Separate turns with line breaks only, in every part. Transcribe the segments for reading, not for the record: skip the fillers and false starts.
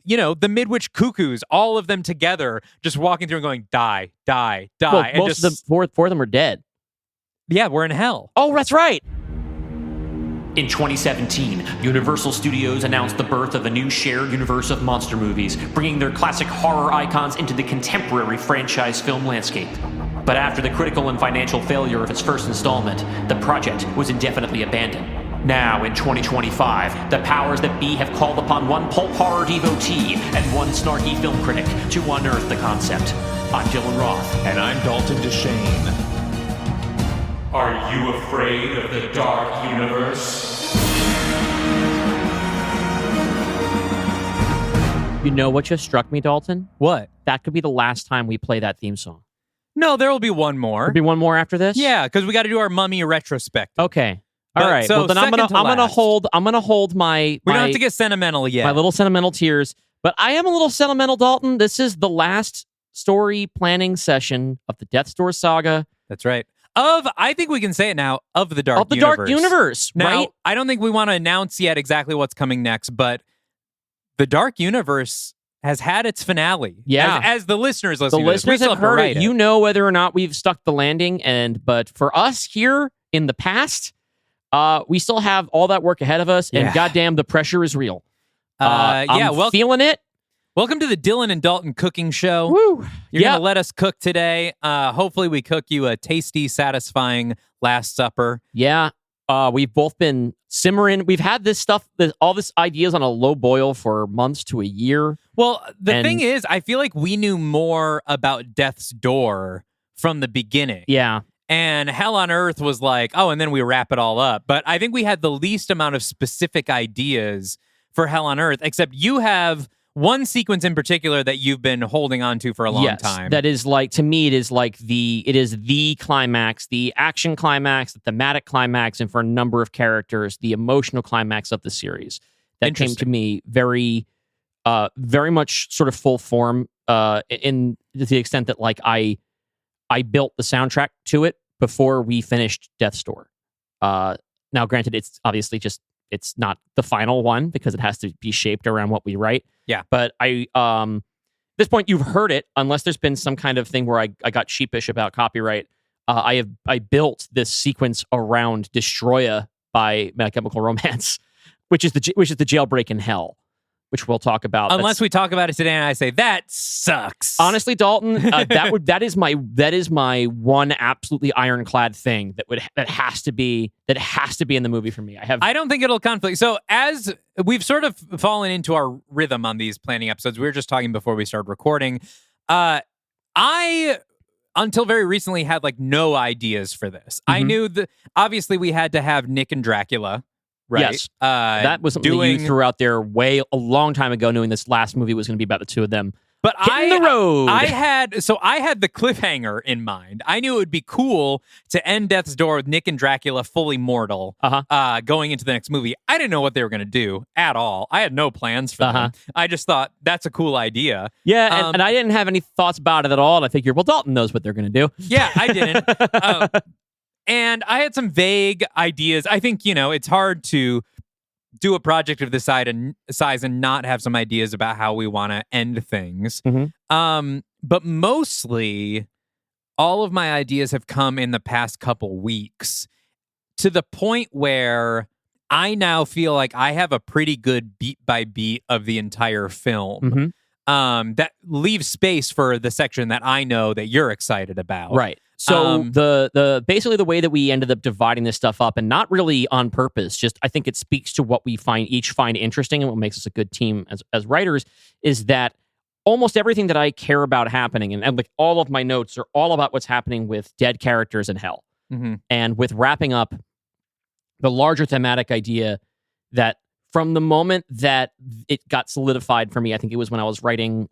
the Midwich Cuckoos, all of them together, just walking through and going, die, die, die.
Well,
and
most of them, four of them are dead.
Yeah, we're in hell.
Oh, that's right.
In 2017, Universal Studios announced the birth of a new shared universe of monster movies, bringing their classic horror icons into the contemporary franchise film landscape. But after the critical and financial failure of its first installment, the project was indefinitely abandoned. Now, in 2025, the powers that be have called upon one pulp horror devotee and one snarky film critic to unearth the concept. I'm Dylan Roth.
And I'm Dalton DeShane. Are you afraid of the dark universe?
You know what just struck me, Dalton?
What?
That could be the last time we play that theme song.
No, there will be one more.
There'll be one more after this?
Yeah, because we got to do our Mummy retrospective.
Okay. All right.
So
well, then I'm gonna hold my.
We don't have to get sentimental yet.
My little sentimental tears, but I am a little sentimental, Dalton. This is the last story planning session of the Death's Door saga.
That's right. I think we can say it now, of the Dark Universe.
Dark Universe,
now,
right?
I don't think we want to announce yet exactly what's coming next, but the Dark Universe has had its finale.
Yeah.
As the listeners listening
the
to this, we
listeners
still
have
to
heard
write
it. You know whether or not we've stuck the landing, but for us here in the past, we still have all that work ahead of us, and goddamn, the pressure is real. I'm feeling it.
Welcome to the Dylan and Dalton cooking show.
Woo.
You're going to let us cook today. Hopefully we cook you a tasty, satisfying Last Supper.
Yeah. We've both been simmering. We've had this stuff, all this ideas on a low boil for months to a year.
Well, the thing is, I feel like we knew more about Death's Door from the beginning.
Yeah.
And Hell on Earth was like, oh, and then we wrap it all up. But I think we had the least amount of specific ideas for Hell on Earth, except you have one sequence in particular that you've been holding on to for a long time.
That is like, to me, it is the climax, the action climax, the thematic climax, and for a number of characters, the emotional climax of the series. That came to me very much sort of full form, in to the extent that like I built the soundtrack to it before we finished Death's Door. Now, granted, it's obviously it's not the final one because it has to be shaped around what we write.
Yeah.
But at this point, you've heard it, unless there's been some kind of thing where I got sheepish about copyright. I built this sequence around Destroya by My Chemical Romance, which is the jailbreak in hell, which we'll talk about.
Unless we talk about it today and I say that sucks.
Honestly, Dalton, that is my one absolutely ironclad thing that has to be in the movie for me. I
don't think it'll conflict. So as we've sort of fallen into our rhythm on these planning episodes, we were just talking before we started recording. I until very recently had like no ideas for this. I knew that obviously we had to have Nick and Dracula. Right.
Yes. That was something that you threw out there a long time ago, knowing this last movie was going to be about the two of them.
But
hitting the road.
I had the cliffhanger in mind. I knew it would be cool to end Death's Door with Nick and Dracula fully mortal going into the next movie. I didn't know what they were going to do at all. I had no plans for them. I just thought that's a cool idea.
Yeah, and I didn't have any thoughts about it at all. And I figured, well, Dalton knows what they're going to do.
Yeah, I didn't. And I had some vague ideas. I think, it's hard to do a project of this size and not have some ideas about how we want to end things. But mostly, all of my ideas have come in the past couple weeks to the point where I now feel like I have a pretty good beat by beat of the entire film. That leaves space for the section that I know that you're excited about.
Right. So the basically the way that we ended up dividing this stuff up, and not really on purpose, just I think it speaks to what we find interesting and what makes us a good team as writers, is that almost everything that I care about happening, and like all of my notes are all about what's happening with dead characters in hell. And with wrapping up the larger thematic idea that from the moment that it got solidified for me, I think it was when I was writing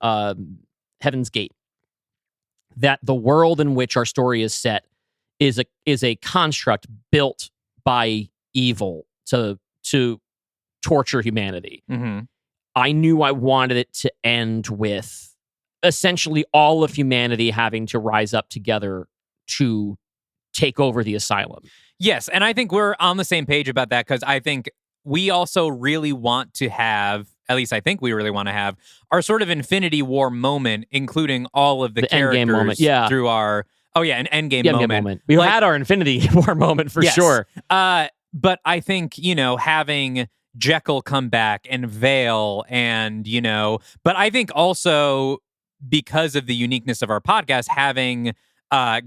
Heaven's Gate, that the world in which our story is set is a construct built by evil to torture humanity. I knew I wanted it to end with essentially all of humanity having to rise up together to take over the asylum.
Yes, and I think we're on the same page about that, because I think we also really want to have at least I think we really want to have, our sort of Infinity War moment, inclling all of the characters
Endgame moment, yeah.
through our an Endgame moment.
We had our Infinity War moment for sure.
But I think, having Jekyll come back and Vale and, but I think also because of the uniqueness of our podcast, having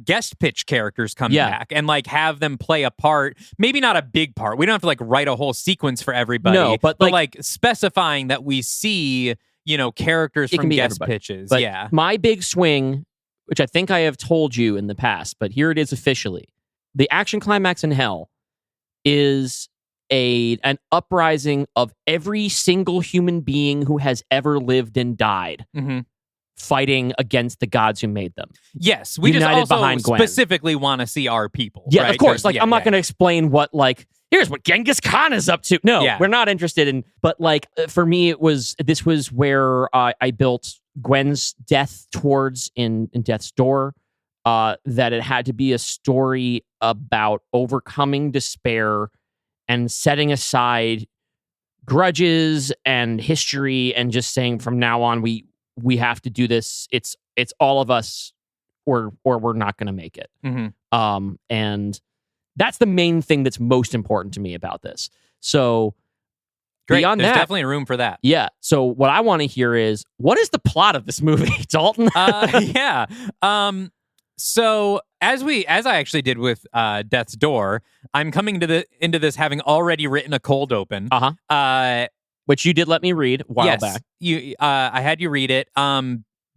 guest pitch characters come back and like have them play a part, maybe not a big part. We don't have to like write a whole sequence for everybody.
No, but
like specifying that we see, characters from guest pitches.
But my big swing, which I think I have told you in the past, but here it is officially. The action climax in Hell is an uprising of every single human being who has ever lived and died.
Mm-hmm.
Fighting against the gods who made them.
Yes, we
United
just also
behind Gwen.
specifically want to see our people.
Yeah,
right?
of course. Like, I'm not going to explain what, like, here's what Genghis Khan is up to. No, we're not interested in. But, like, for me, this was where I built Gwen's death towards in Death's Door. That it had to be a story about overcoming despair and setting aside grudges and history and just saying from now on, we have to do this. It's all of us, or we're not going to make it.
Mm-hmm.
And that's the main thing that's most important to me about this. So
great.
Beyond
There's
that,
definitely room for that.
Yeah. So what I want to hear is, what is the plot of this movie, Dalton?
So as I actually did with Death's Door, I'm coming into this having already written a cold open.
Which you did let me read a while back.
I had you read it.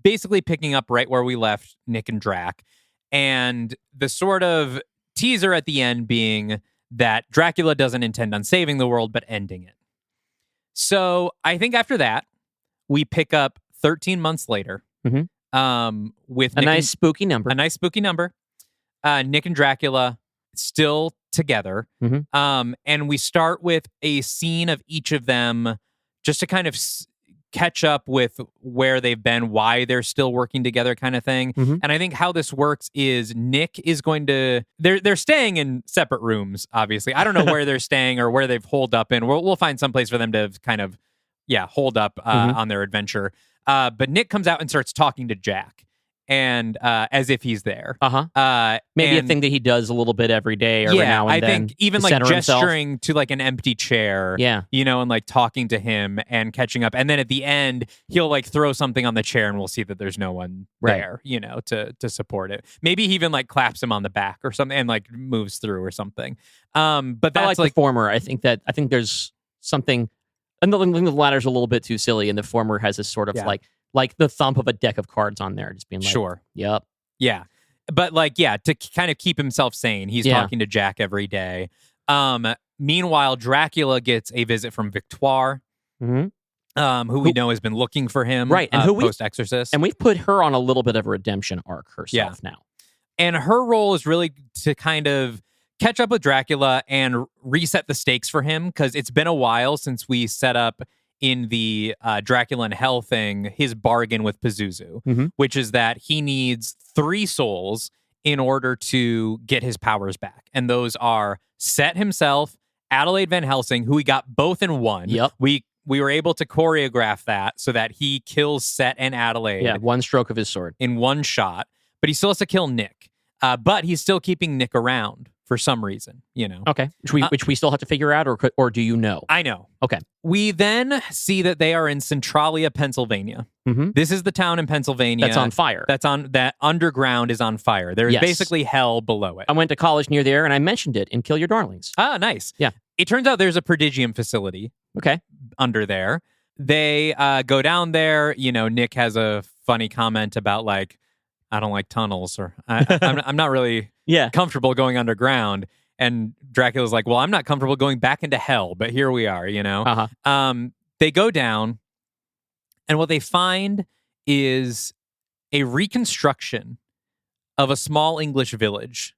Basically picking up right where we left Nick and Drac, and the sort of teaser at the end being that Dracula doesn't intend on saving the world but ending it. So I think after that, we pick up 13 months later.
Mm-hmm.
With
a nice spooky number.
Nick and Dracula still together.
Mm-hmm.
And we start with a scene of each of them just to kind of catch up with where they've been, why they're still working together kind of thing.
Mm-hmm.
And I think how this works is Nick is going to... They're staying in separate rooms, obviously. I don't know where they're staying or where they've holed up in. We'll find some place for them to kind of, hold up on their adventure. But Nick comes out and starts talking to Jack. And as if he's there.
Maybe a thing that he does a little bit every day or every now and then. I think
even like gesturing to like an empty chair, and like talking to him and catching up. And then at the end, he'll like throw something on the chair and we'll see that there's no one there, to support it. Maybe he even like claps him on the back or something and like moves through or something. But that's
I like the former. I think there's something, and the latter's a little bit too silly, and the former has this sort of like the thump of a deck of cards on there, just being like,
sure.
Yep.
Yeah. But like, to kind of keep himself sane, he's talking to Jack every day. Meanwhile, Dracula gets a visit from Victoire, who we know has been looking for him,
right? And who
post-Exorcist.
And we've put her on a little bit of a redemption arc herself now.
And her role is really to kind of catch up with Dracula and reset the stakes for him, because it's been a while since we set up in the Dracula in Hell thing, his bargain with Pazuzu, which is that he needs 3 souls in order to get his powers back. And those are Set himself, Adelaide Van Helsing, who we got both in one.
Yep.
We were able to choreograph that so that he kills Set and Adelaide.
Yeah, one stroke of his sword.
In one shot. But he still has to kill Nick. But he's still keeping Nick around for some reason,
Okay. Which we still have to figure out, or do you know?
I know.
Okay.
We then see that they are in Centralia, Pennsylvania.
Mm-hmm.
This is the town in Pennsylvania
that's on fire.
That underground is on fire. There's basically hell below it.
I went to college near there, and I mentioned it in Kill Your Darlings.
Ah, nice.
Yeah.
It turns out there's a prodigium facility.
Okay.
Under there. They go down there. Nick has a funny comment about like, I don't like tunnels, or I'm not really comfortable going underground. And Dracula's like, well, I'm not comfortable going back into hell, but here we are, They go down, and what they find is a reconstruction of a small English village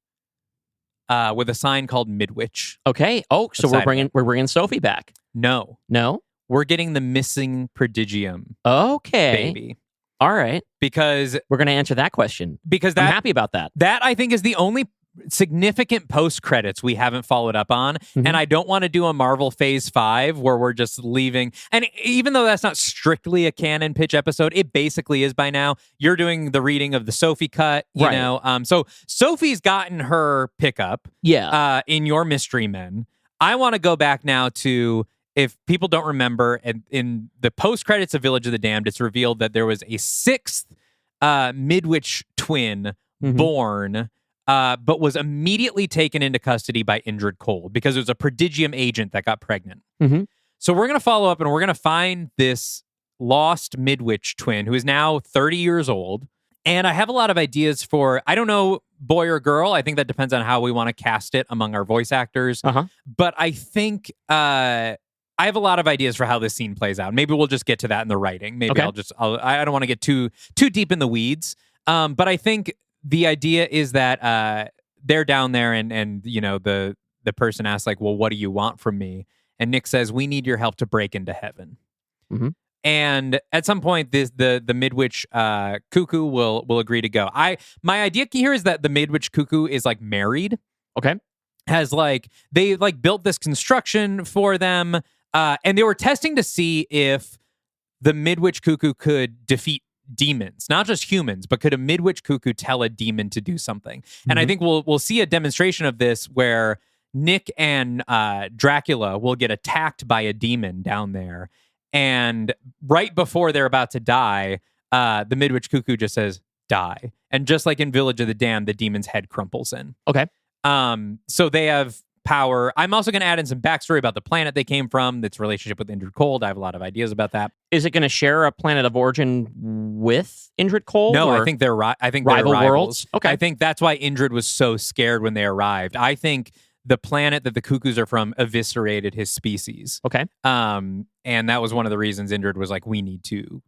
with a sign called Midwich.
Okay. Oh, so we're bringing Sophie back.
No. We're getting the missing prodigium.
Okay.
Baby.
All right.
Because
we're going to answer that question.
Because
I'm happy about that.
That I think is the only significant post credits we haven't followed up on, and I don't want to do a Marvel Phase 5 where we're just leaving. And even though that's not strictly a canon pitch episode, it basically is by now. You're doing the reading of the Sophie cut, you know. So Sophie's gotten her pickup, in your Mystery Men. I want to go back now to, if people don't remember, in the post credits of Village of the Damned, it's revealed that there was a 6th Midwich twin born. But was immediately taken into custody by Indrid Cold because it was a Prodigium agent that got pregnant. So we're going to follow up and we're going to find this lost Midwich twin who is now 30 years old. And I have a lot of ideas for, I don't know, boy or girl. I think that depends on how we want to cast it among our voice actors. But I think I have a lot of ideas for how this scene plays out. Maybe we'll just get to that in the writing. Maybe I don't want to get too deep in the weeds. But I think the idea is that they're down there and you know, the person asks like, well, what do you want from me? And Nick says, we need your help to break into heaven. And at some point, the Midwich cuckoo will agree to go. My idea here is that the Midwich cuckoo is like married. Has like, they like built this construction for them. And they were testing to see if the Midwich cuckoo could defeat demons, not just humans, but could a Midwich cuckoo tell a demon to do something? And I think we'll see a demonstration of this where Nick and Dracula will get attacked by a demon down there, and right before they're about to die, the Midwich cuckoo just says die, and just like in Village of the Damned, the demon's head crumples in. So they have power. I'm also going to add in some backstory about the planet they came from, its relationship with Indrid Cold. I have a lot of ideas about that.
Is it going to share a planet of origin with Indrid Cold?
No,
or?
I think they're
rival worlds.
I think that's why Indrid was so scared when they arrived. I think the planet that the cuckoos are from eviscerated his species. And that was one of the reasons Indrid was like, we need to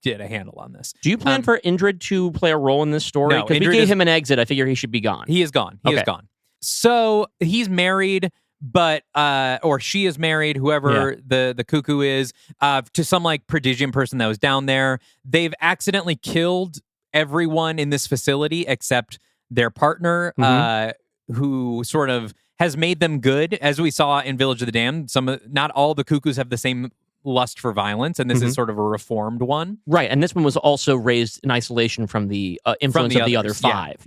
get a handle on this.
Do you plan for Indrid to play a role in this story? Because we gave him an exit. I figure he should be gone.
He is gone. He is gone. So he's married, but or she is married, whoever the cuckoo is, to some like prodigium person that was down there. They've accidentally killed everyone in this facility except their partner, who sort of has made them good, as we saw in Village of the Damned. Not all the cuckoos have the same lust for violence, and this is sort of a reformed one.
Right, and this one was also raised in isolation from the influence of the other 5.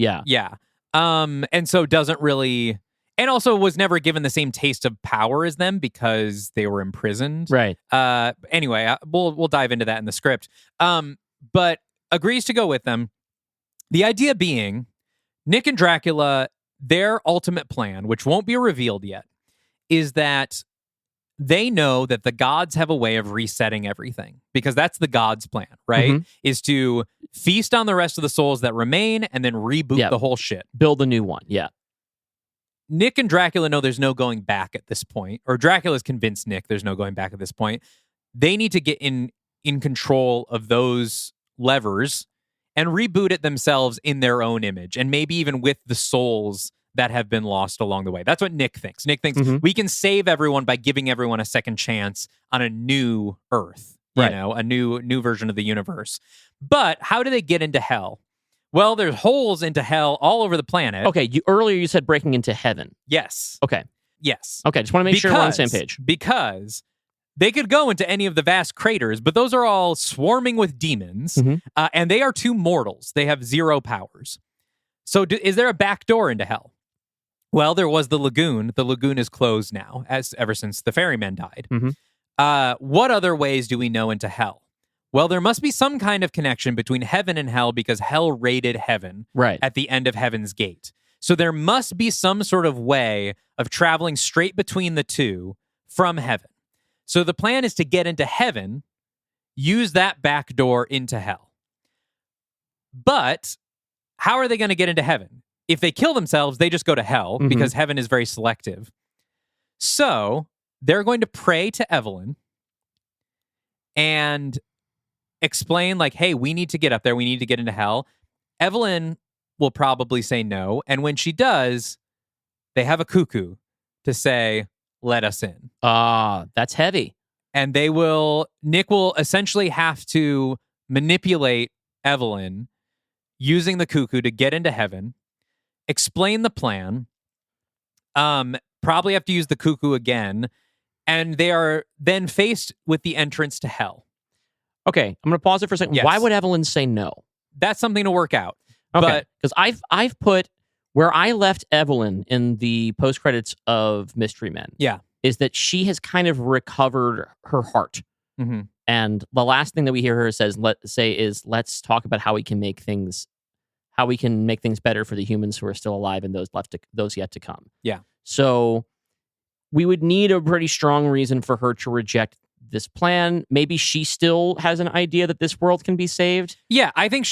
And so doesn't really, and also was never given the same taste of power as them because they were imprisoned. Anyway, we'll dive into that in the script. But agrees to go with them. The idea being, Nick and Dracula, their ultimate plan, which won't be revealed yet, is that they know that the gods have a way of resetting everything, because that's the gods' plan, right? Is to feast on the rest of the souls that remain and then reboot the whole shit.
Build a new one,
Nick and Dracula know there's no going back at this point, or Dracula's convinced Nick there's no going back at this point. They need to get in control of those levers and reboot it themselves in their own image, and maybe even with the souls that have been lost along the way. That's what Nick thinks. Nick thinks we can save everyone by giving everyone a second chance on a new Earth, you know, a new version of the universe. But how do they get into hell? Well, there's holes into hell all over the planet.
Okay, earlier you said breaking into heaven.
Yes.
Okay.
Yes.
Okay, just want to make sure we're on the same page.
Because they could go into any of the vast craters, but those are all swarming with demons, and they are two mortals. They have 0 powers. So is there a back door into hell? Well, there was the lagoon. The lagoon is closed now, ever since the ferryman died. What other ways do we know into hell? Well, there must be some kind of connection between heaven and hell, because hell raided heaven at the end of Heaven's Gate. So there must be some sort of way of traveling straight between the two from heaven. So the plan is to get into heaven, use that back door into hell. But how are they going to get into heaven? If they kill themselves, they just go to hell, because heaven is very selective. So they're going to pray to Evelyn and explain, like, hey, we need to get up there. We need to get into hell. Evelyn will probably say no. And when she does, they have a cuckoo to say, let us in.
That's heavy.
And Nick will essentially have to manipulate Evelyn using the cuckoo to get into heaven. explain the plan. Probably have to use the cuckoo again, and they are then faced with the entrance to hell.
Okay, I'm going to pause it for a second.
Yes.
Why would Evelyn say no?
That's something to work out.
Okay, because I've put where I left Evelyn in the post credits of Mystery Men.
Yeah,
is that she has kind of recovered her heart, and the last thing that we hear her say is, "Let's talk about how we can make things better for the humans who are still alive and those yet to come."
Yeah.
So we would need a pretty strong reason for her to reject this plan. Maybe she still has an idea that this world can be saved.
Yeah, I think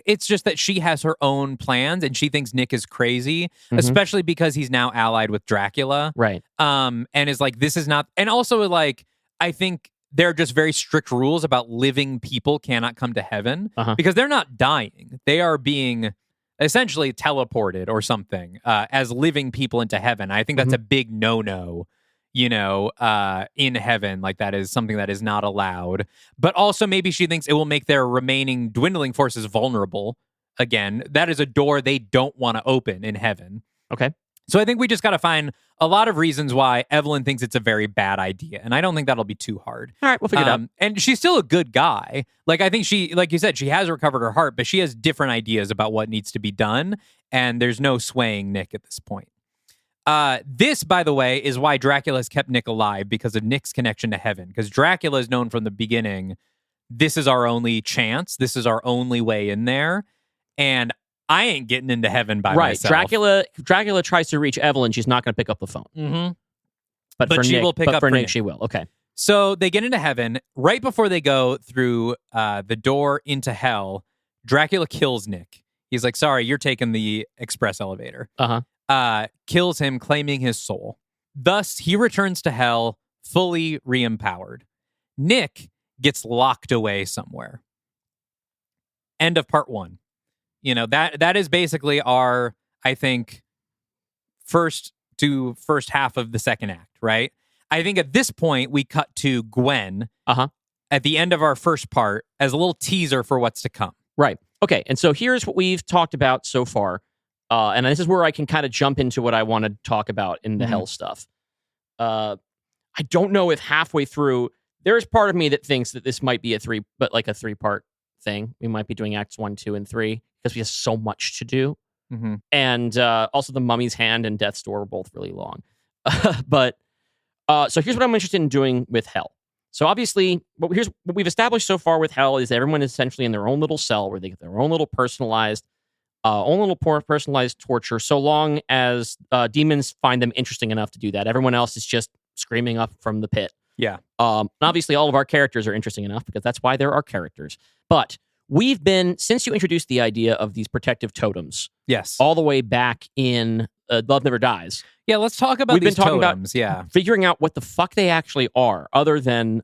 it's just that she has her own plans and she thinks Nick is crazy, especially because he's now allied with Dracula.
Right.
And is like, this is not, and also like, I think there are just very strict rules about living people cannot come to heaven because they're not dying. They are being essentially teleported or something as living people into heaven. I think that's a big no-no. In heaven, like that is something that is not allowed. But also maybe she thinks it will make their remaining dwindling forces vulnerable again. That is a door they don't want to open in heaven.
Okay.
So I think we just got to find a lot of reasons why Evelyn thinks it's a very bad idea. And I don't think that'll be too hard.
All right, we'll figure it out.
And she's still a good guy. Like, I think she, like you said, she has recovered her heart, but she has different ideas about what needs to be done. And there's no swaying Nick at this point. This, by the way, is why Dracula has kept Nick alive, because of Nick's connection to heaven. Because Dracula is known from the beginning, this is our only chance. This is our only way in there. And I ain't getting into heaven by myself.
Dracula tries to reach Evelyn. She's not going to pick up the phone. But for
she
Nick,
will pick up
for Nick,
Nick.
she will. Okay.
So they get into heaven. Right before they go through the door into hell, Dracula kills Nick. He's like, sorry, you're taking the express elevator. Kills him, claiming his soul. Thus, he returns to hell fully re-empowered. Nick gets locked away somewhere. End of part 1. That is basically our, I think, first half of the second act, right? I think at this point, we cut to Gwen at the end of our first part as a little teaser for what's to come.
Right. Okay, and so here's what we've talked about so far. And this is where I can kind of jump into what I want to talk about in the hell stuff. I don't know if halfway through, there's part of me that thinks that this might be a 3-part thing. We might be doing acts 1, 2, and 3 because we have so much to do. And also the Mummy's Hand and Death's Door are both really long. But so here's what I'm interested in doing with hell. So obviously, here's what we've established so far with hell is everyone is essentially in their own little cell where they get their own little personalized torture, so long as demons find them interesting enough to do that. Everyone else is just screaming up from the pit.
Yeah.
Obviously, all of our characters are interesting enough because that's why there are characters. But we've been, since you introduced the idea of these protective totems,
yes,
all the way back in Love Never Dies.
Yeah, let's talk about these totems.
Figuring out what the fuck they actually are, other than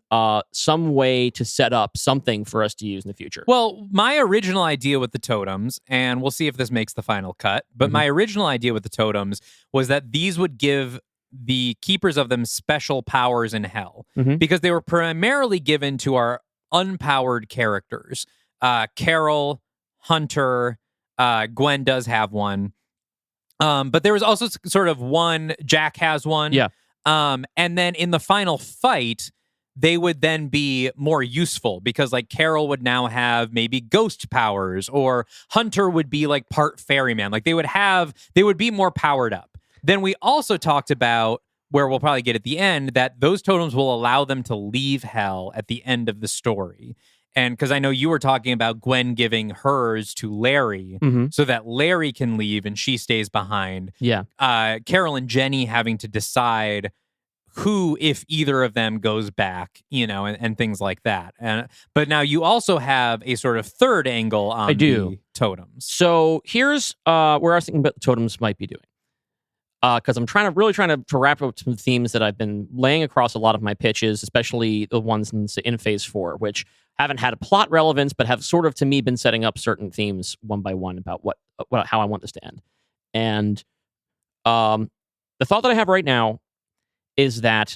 some way to set up something for us to use in the future.
Well, my original idea with the totems, and we'll see if this makes the final cut, but my original idea with the totems was that these would give the keepers of them special powers in hell, because they were primarily given to our unpowered characters. Carol, Hunter, Gwen does have one. But there was also sort of one, Jack has one.
Yeah.
And then in the final fight, they would then be more useful because like Carol would now have maybe ghost powers, or Hunter would be like part ferryman. Like they would be more powered up. Then we also talked about, where we'll probably get at the end, that those totems will allow them to leave hell at the end of the story. And because I know you were talking about Gwen giving hers to Larry so that Larry can leave and she stays behind.
Yeah.
Carol and Jenny having to decide who, if either of them goes back, and things like that. But now you also have a sort of third angle on the totems.
So here's where I was thinking about the totems might be doing. Because I'm trying to wrap up some themes that I've been laying across a lot of my pitches, especially the ones in Phase 4, which haven't had a plot relevance, but have sort of, to me, been setting up certain themes one by one about how I want this to end. And the thought that I have right now is that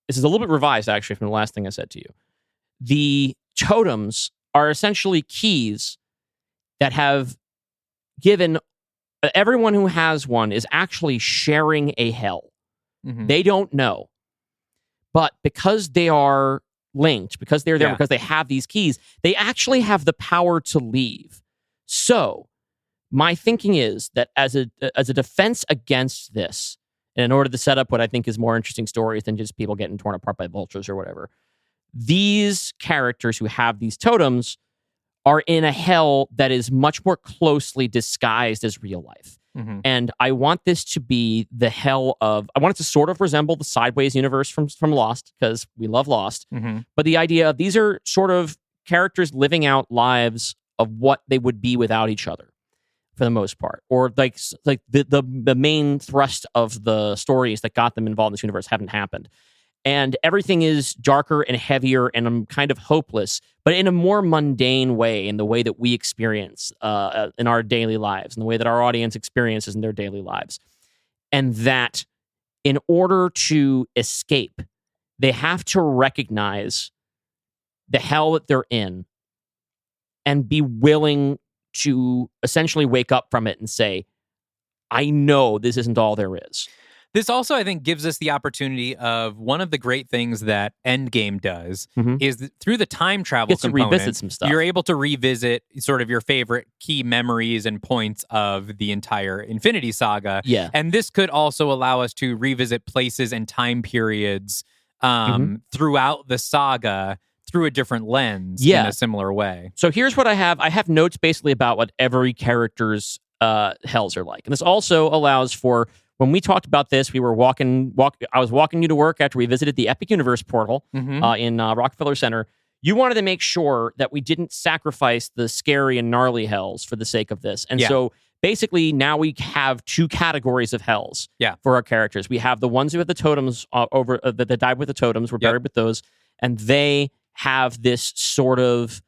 this is a little bit revised, actually, from the last thing I said to you. The totems are essentially keys that have given everyone who has one is actually sharing a hell.
Mhm.
They don't know. But because they are linked, because they're there,
Yeah.
because they have these keys, they actually have the power to leave. So my thinking is that as a defense against this, and in order to set up what I think is more interesting stories than just people getting torn apart by vultures or whatever, these characters who have these totems are in a hell that is much more closely disguised as real life.
Mhm.
And I want this to be the hell of, I want it to sort of resemble the Sideways universe from Lost, because we love Lost.
Mhm.
But the idea of these are sort of characters living out lives of what they would be without each other, for the most part. Or like the main thrust of the stories that got them involved in this universe haven't happened. And everything is darker and heavier and kind of hopeless, but in a more mundane way, in the way that we experience in our daily lives, in the way that our audience experiences in their daily lives. And that in order to escape, they have to recognize the hell that they're in and be willing to essentially wake up from it and say, I know this isn't all there is.
This also, I think, gives us the opportunity of one of the great things that Endgame does
Mhm.
is that through the time travel
Gets to
component,
revisit some stuff.
you're able to revisit sort of your favorite key memories and points of the entire Infinity Saga.
Yeah.
And this could also allow us to revisit places and time periods throughout the saga through a different lens in a similar way.
So here's what I have. I have notes basically about what every character's hells are like. And this also allows for, when we talked about this, we were I was walking you to work after we visited the Epic Universe portal in Rockefeller Center. You wanted to make sure that we didn't sacrifice the scary and gnarly hells for the sake of this. And so basically now we have two categories of hells for our characters. We have the ones who had the totems that died with the totems, were buried with those, and they have this sort of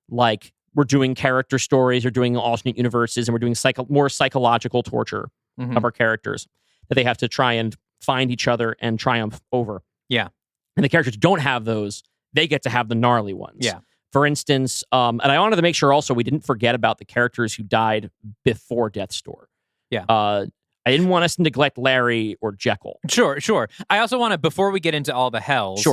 like, we're doing character stories or doing alternate universes, and we're doing more psychological torture of our characters that they have to try and find each other and triumph over.
Yeah.
And the characters who don't have those, they get to have the gnarly ones.
Yeah.
For instance, and I wanted to make sure also we didn't forget about the characters who died before Death's Door.
Yeah.
I didn't want us to neglect Larry or Jekyll.
Sure. I also want to, before we get into all the hells,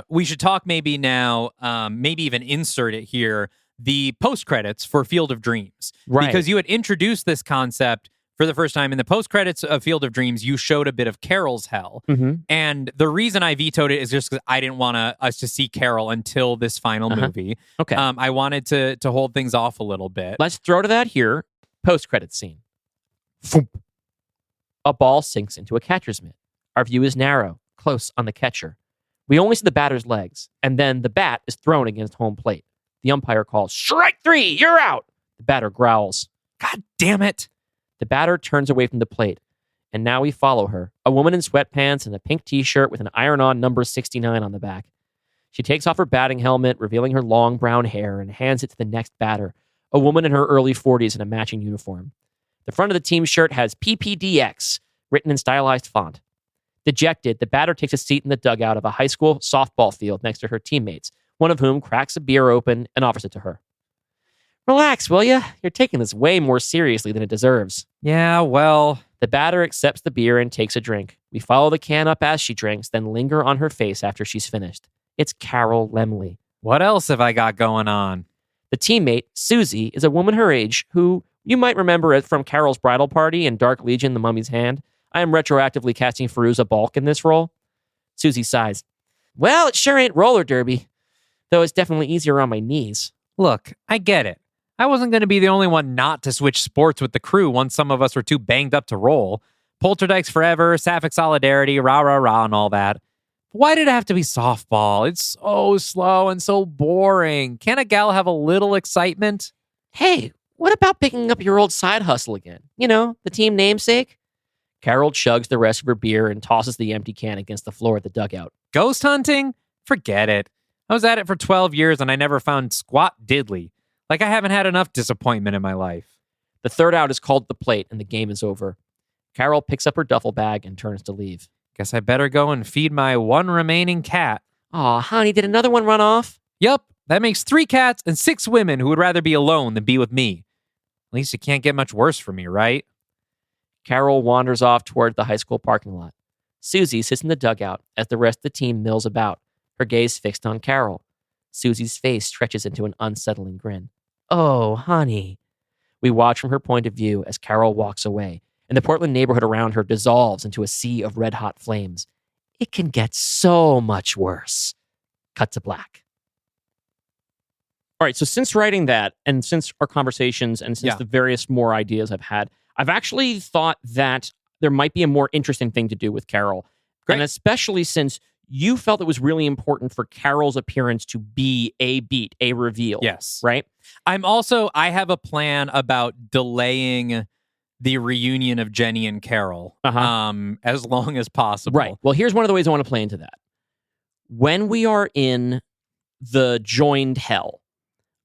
we should talk maybe now, maybe even insert it here, the post-credits for Field of Dreams.
Right.
Because you had introduced this concept for the first time in the post-credits of Field of Dreams. You showed a bit of Carol's hell. And the reason I vetoed it is just because I didn't want us to see Carol until this final movie.
Okay.
I wanted to hold things off a little bit.
Let's throw to that here. Post-credit scene. Foomp. A ball sinks into a catcher's mitt. Our view is narrow, close on the catcher. We only see the batter's legs, and then the bat is thrown against home plate. The umpire calls, "Strike 3, you're out!" The batter growls.
God damn it.
The batter turns away from the plate, and now we follow her, a woman in sweatpants and a pink t-shirt with an iron-on number 69 on the back. She takes off her batting helmet, revealing her long brown hair, and hands it to the next batter, a woman in her early 40s in a matching uniform. The front of the team shirt has PPDX written in stylized font. Dejected, the batter takes a seat in the dugout of a high school softball field next to her teammates, one of whom cracks a beer open and offers it to her. "Relax, will ya? You're taking this way more seriously than it deserves."
Yeah, well.
The batter accepts the beer and takes a drink. We follow the can up as she drinks, then linger on her face after she's finished. It's Carol Lemley.
What else have I got going on?
The teammate, Susie, is a woman her age who you might remember it from Carol's bridal party and Dark Legion, The Mummy's Hand. I am retroactively casting Fairuza Balk in this role. Susie sighs. "Well, it sure ain't roller derby, though it's definitely easier on my knees."
Look, I get it. I wasn't going to be the only one not to switch sports with the crew once some of us were too banged up to roll. Poltergeist forever, Sapphic solidarity, rah, rah, rah, and all that. But why did it have to be softball? It's so slow and so boring. Can't a gal have a little excitement?
"Hey, what about picking up your old side hustle again? You know, the team namesake?" Carol chugs the rest of her beer and tosses the empty can against the floor of the dugout.
Ghost hunting? Forget it. I was at it for 12 years and I never found squat diddly. Like I haven't had enough disappointment in my life.
The third out is called the plate and the game is over. Carol picks up her duffel bag and turns to leave.
Guess I better go and feed my one remaining cat.
Aw, honey, did another one run off?
Yup, that makes 3 cats and 6 women who would rather be alone than be with me. At least it can't get much worse for me, right?
Carol wanders off toward the high school parking lot. Susie sits in the dugout as the rest of the team mills about, her gaze fixed on Carol. Susie's face stretches into an unsettling grin. Oh, honey. We watch from her point of view as Carol walks away, and the Portland neighborhood around her dissolves into a sea of red-hot flames. It can get so much worse. Cut to black. All right, so since writing that, and since our conversations, and since the various more ideas I've had, I've actually thought that there might be a more interesting thing to do with Carol.
Great.
And especially since you felt it was really important for Carol's appearance to be a beat, a reveal.
Yes.
Right?
I have a plan about delaying the reunion of Jenny and Carol as long as possible.
Right. Well, here's one of the ways I want to play into that. When we are in the joined hell,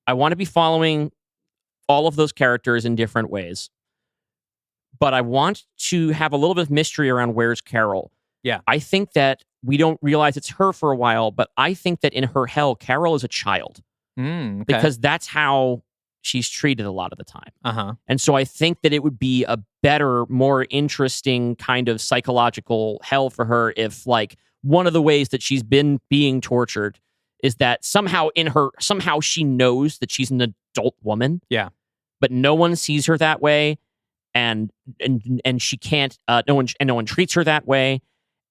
I want to be following all of those characters in different ways. But I want to have a little bit of mystery around where's Carol.
Yeah.
I think that we don't realize it's her for a while, but I think that in her hell, Carol is a child.
Okay.
Because that's how she's treated a lot of the time.
Uh-huh.
And so I think that it would be a better, more interesting kind of psychological hell for her if, like, one of the ways that she's been being tortured is that somehow she knows that she's an adult woman.
Yeah.
But no one sees her that way. And she can't, no one treats her that way.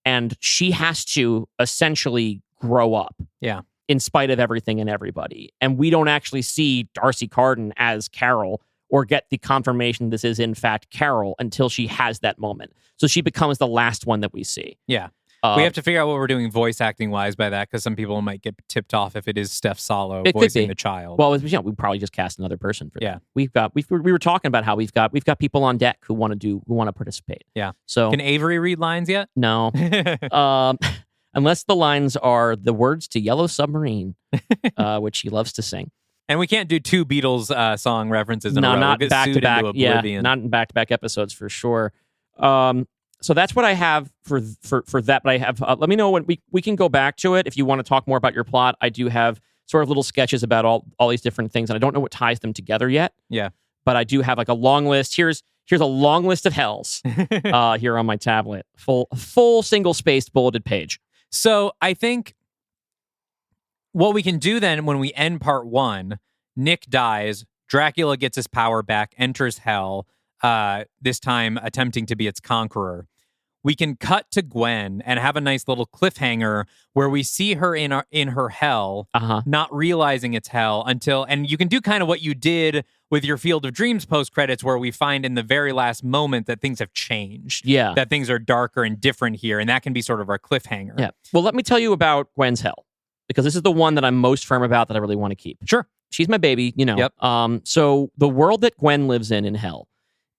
And she has to essentially grow up.
Yeah.
In spite of everything and everybody. And we don't actually see Darcy Carden as Carol or get the confirmation this is in fact Carol until she has that moment. So she becomes the last one that we see.
Yeah. We have to figure out what we're doing voice acting wise by that, because some people might get tipped off if it is Steph Salo voicing the child.
Well, we probably just cast another person for that. We were talking about how we've got people on deck who want to participate.
Yeah.
So
can Avery read lines yet?
No. Unless the lines are the words to Yellow Submarine, which he loves to sing.
And we can't do two Beatles song references in a row.
Not
we'll get
back to
sued
back.
into
Yeah,
oblivion.
not in back to back episodes for sure. So that's what I have for that. But I have. Let me know when we can go back to it if you want to talk more about your plot. I do have sort of little sketches about all these different things, and I don't know what ties them together yet.
Yeah.
But I do have like a long list. Here's a long list of hells here on my tablet. Full single spaced bulleted page.
So I think what we can do then when we end part one, Nick dies, Dracula gets his power back, enters hell, this time attempting to be its conqueror. We can cut to Gwen and have a nice little cliffhanger where we see her in her hell, not realizing it's hell and you can do kind of what you did with your Field of Dreams post-credits, where we find in the very last moment that things have changed.
Yeah.
That things are darker and different here, and that can be sort of our cliffhanger.
Yeah. Well, let me tell you about Gwen's hell, because this is the one that I'm most firm about that I really want to keep.
Sure.
She's my baby, you know.
Yep.
So the world that Gwen lives in hell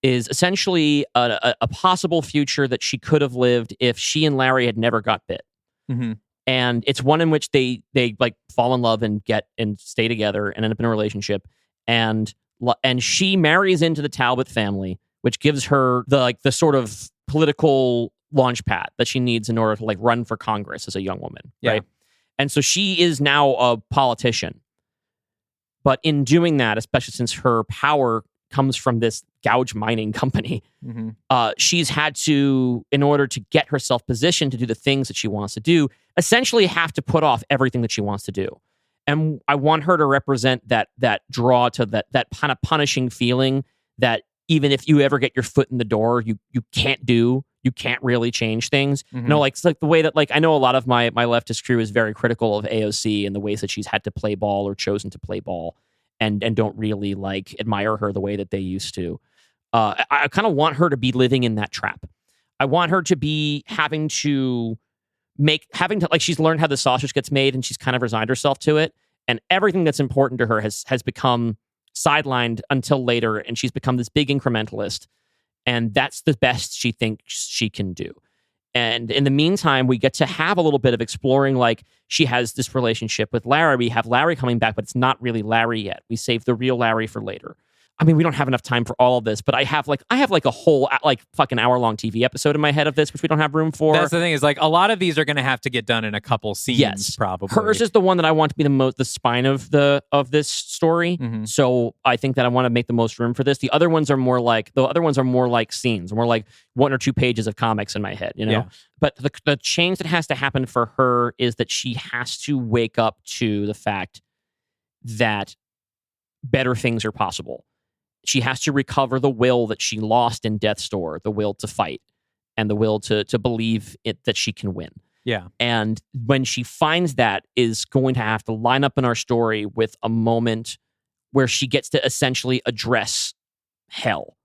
is essentially a possible future that she could have lived if she and Larry had never got bit.
Mm-hmm.
And it's one in which they like fall in love and stay together and end up in a relationship. And she marries into the Talbot family, which gives her the sort of political launch pad that she needs in order to like run for Congress as a young woman.
Yeah. Right.
And so she is now a politician. But in doing that, especially since her power comes from this gouge mining company, she's had to, in order to get herself positioned to do the things that she wants to do, essentially have to put off everything that she wants to do. And I want her to represent that draw to that kind of punishing feeling that even if you ever get your foot in the door, you can't really change things. You know, like it's like the way that like I know a lot of my leftist crew is very critical of AOC and the ways that she's had to play ball or chosen to play ball and don't really like admire her the way that they used to. I kind of want her to be living in that trap. I want her to be having to like she's learned how the sausage gets made and she's kind of resigned herself to it. And everything that's important to her has become sidelined until later. And she's become this big incrementalist. And that's the best she thinks she can do. And in the meantime, we get to have a little bit of exploring, like she has this relationship with Larry. We have Larry coming back, but it's not really Larry yet. We save the real Larry for later. I mean, we don't have enough time for all of this, but I have like a whole like fucking hour-long TV episode in my head of this, which we don't have room for.
That's the thing, is like a lot of these are going to have to get done in a couple scenes, probably.
Hers is the one that I want to be the spine of this story.
Mhm.
So I think that I want to make the most room for this. The other ones are more like scenes, more like 1 or 2 pages of comics in my head, you know.
Yeah.
But the change that has to happen for her is that she has to wake up to the fact that better things are possible. She has to recover the will that she lost in Death's Door, the will to fight and the will to believe that she can win.
Yeah.
And when she finds that, is going to have to line up in our story with a moment where she gets to essentially address hell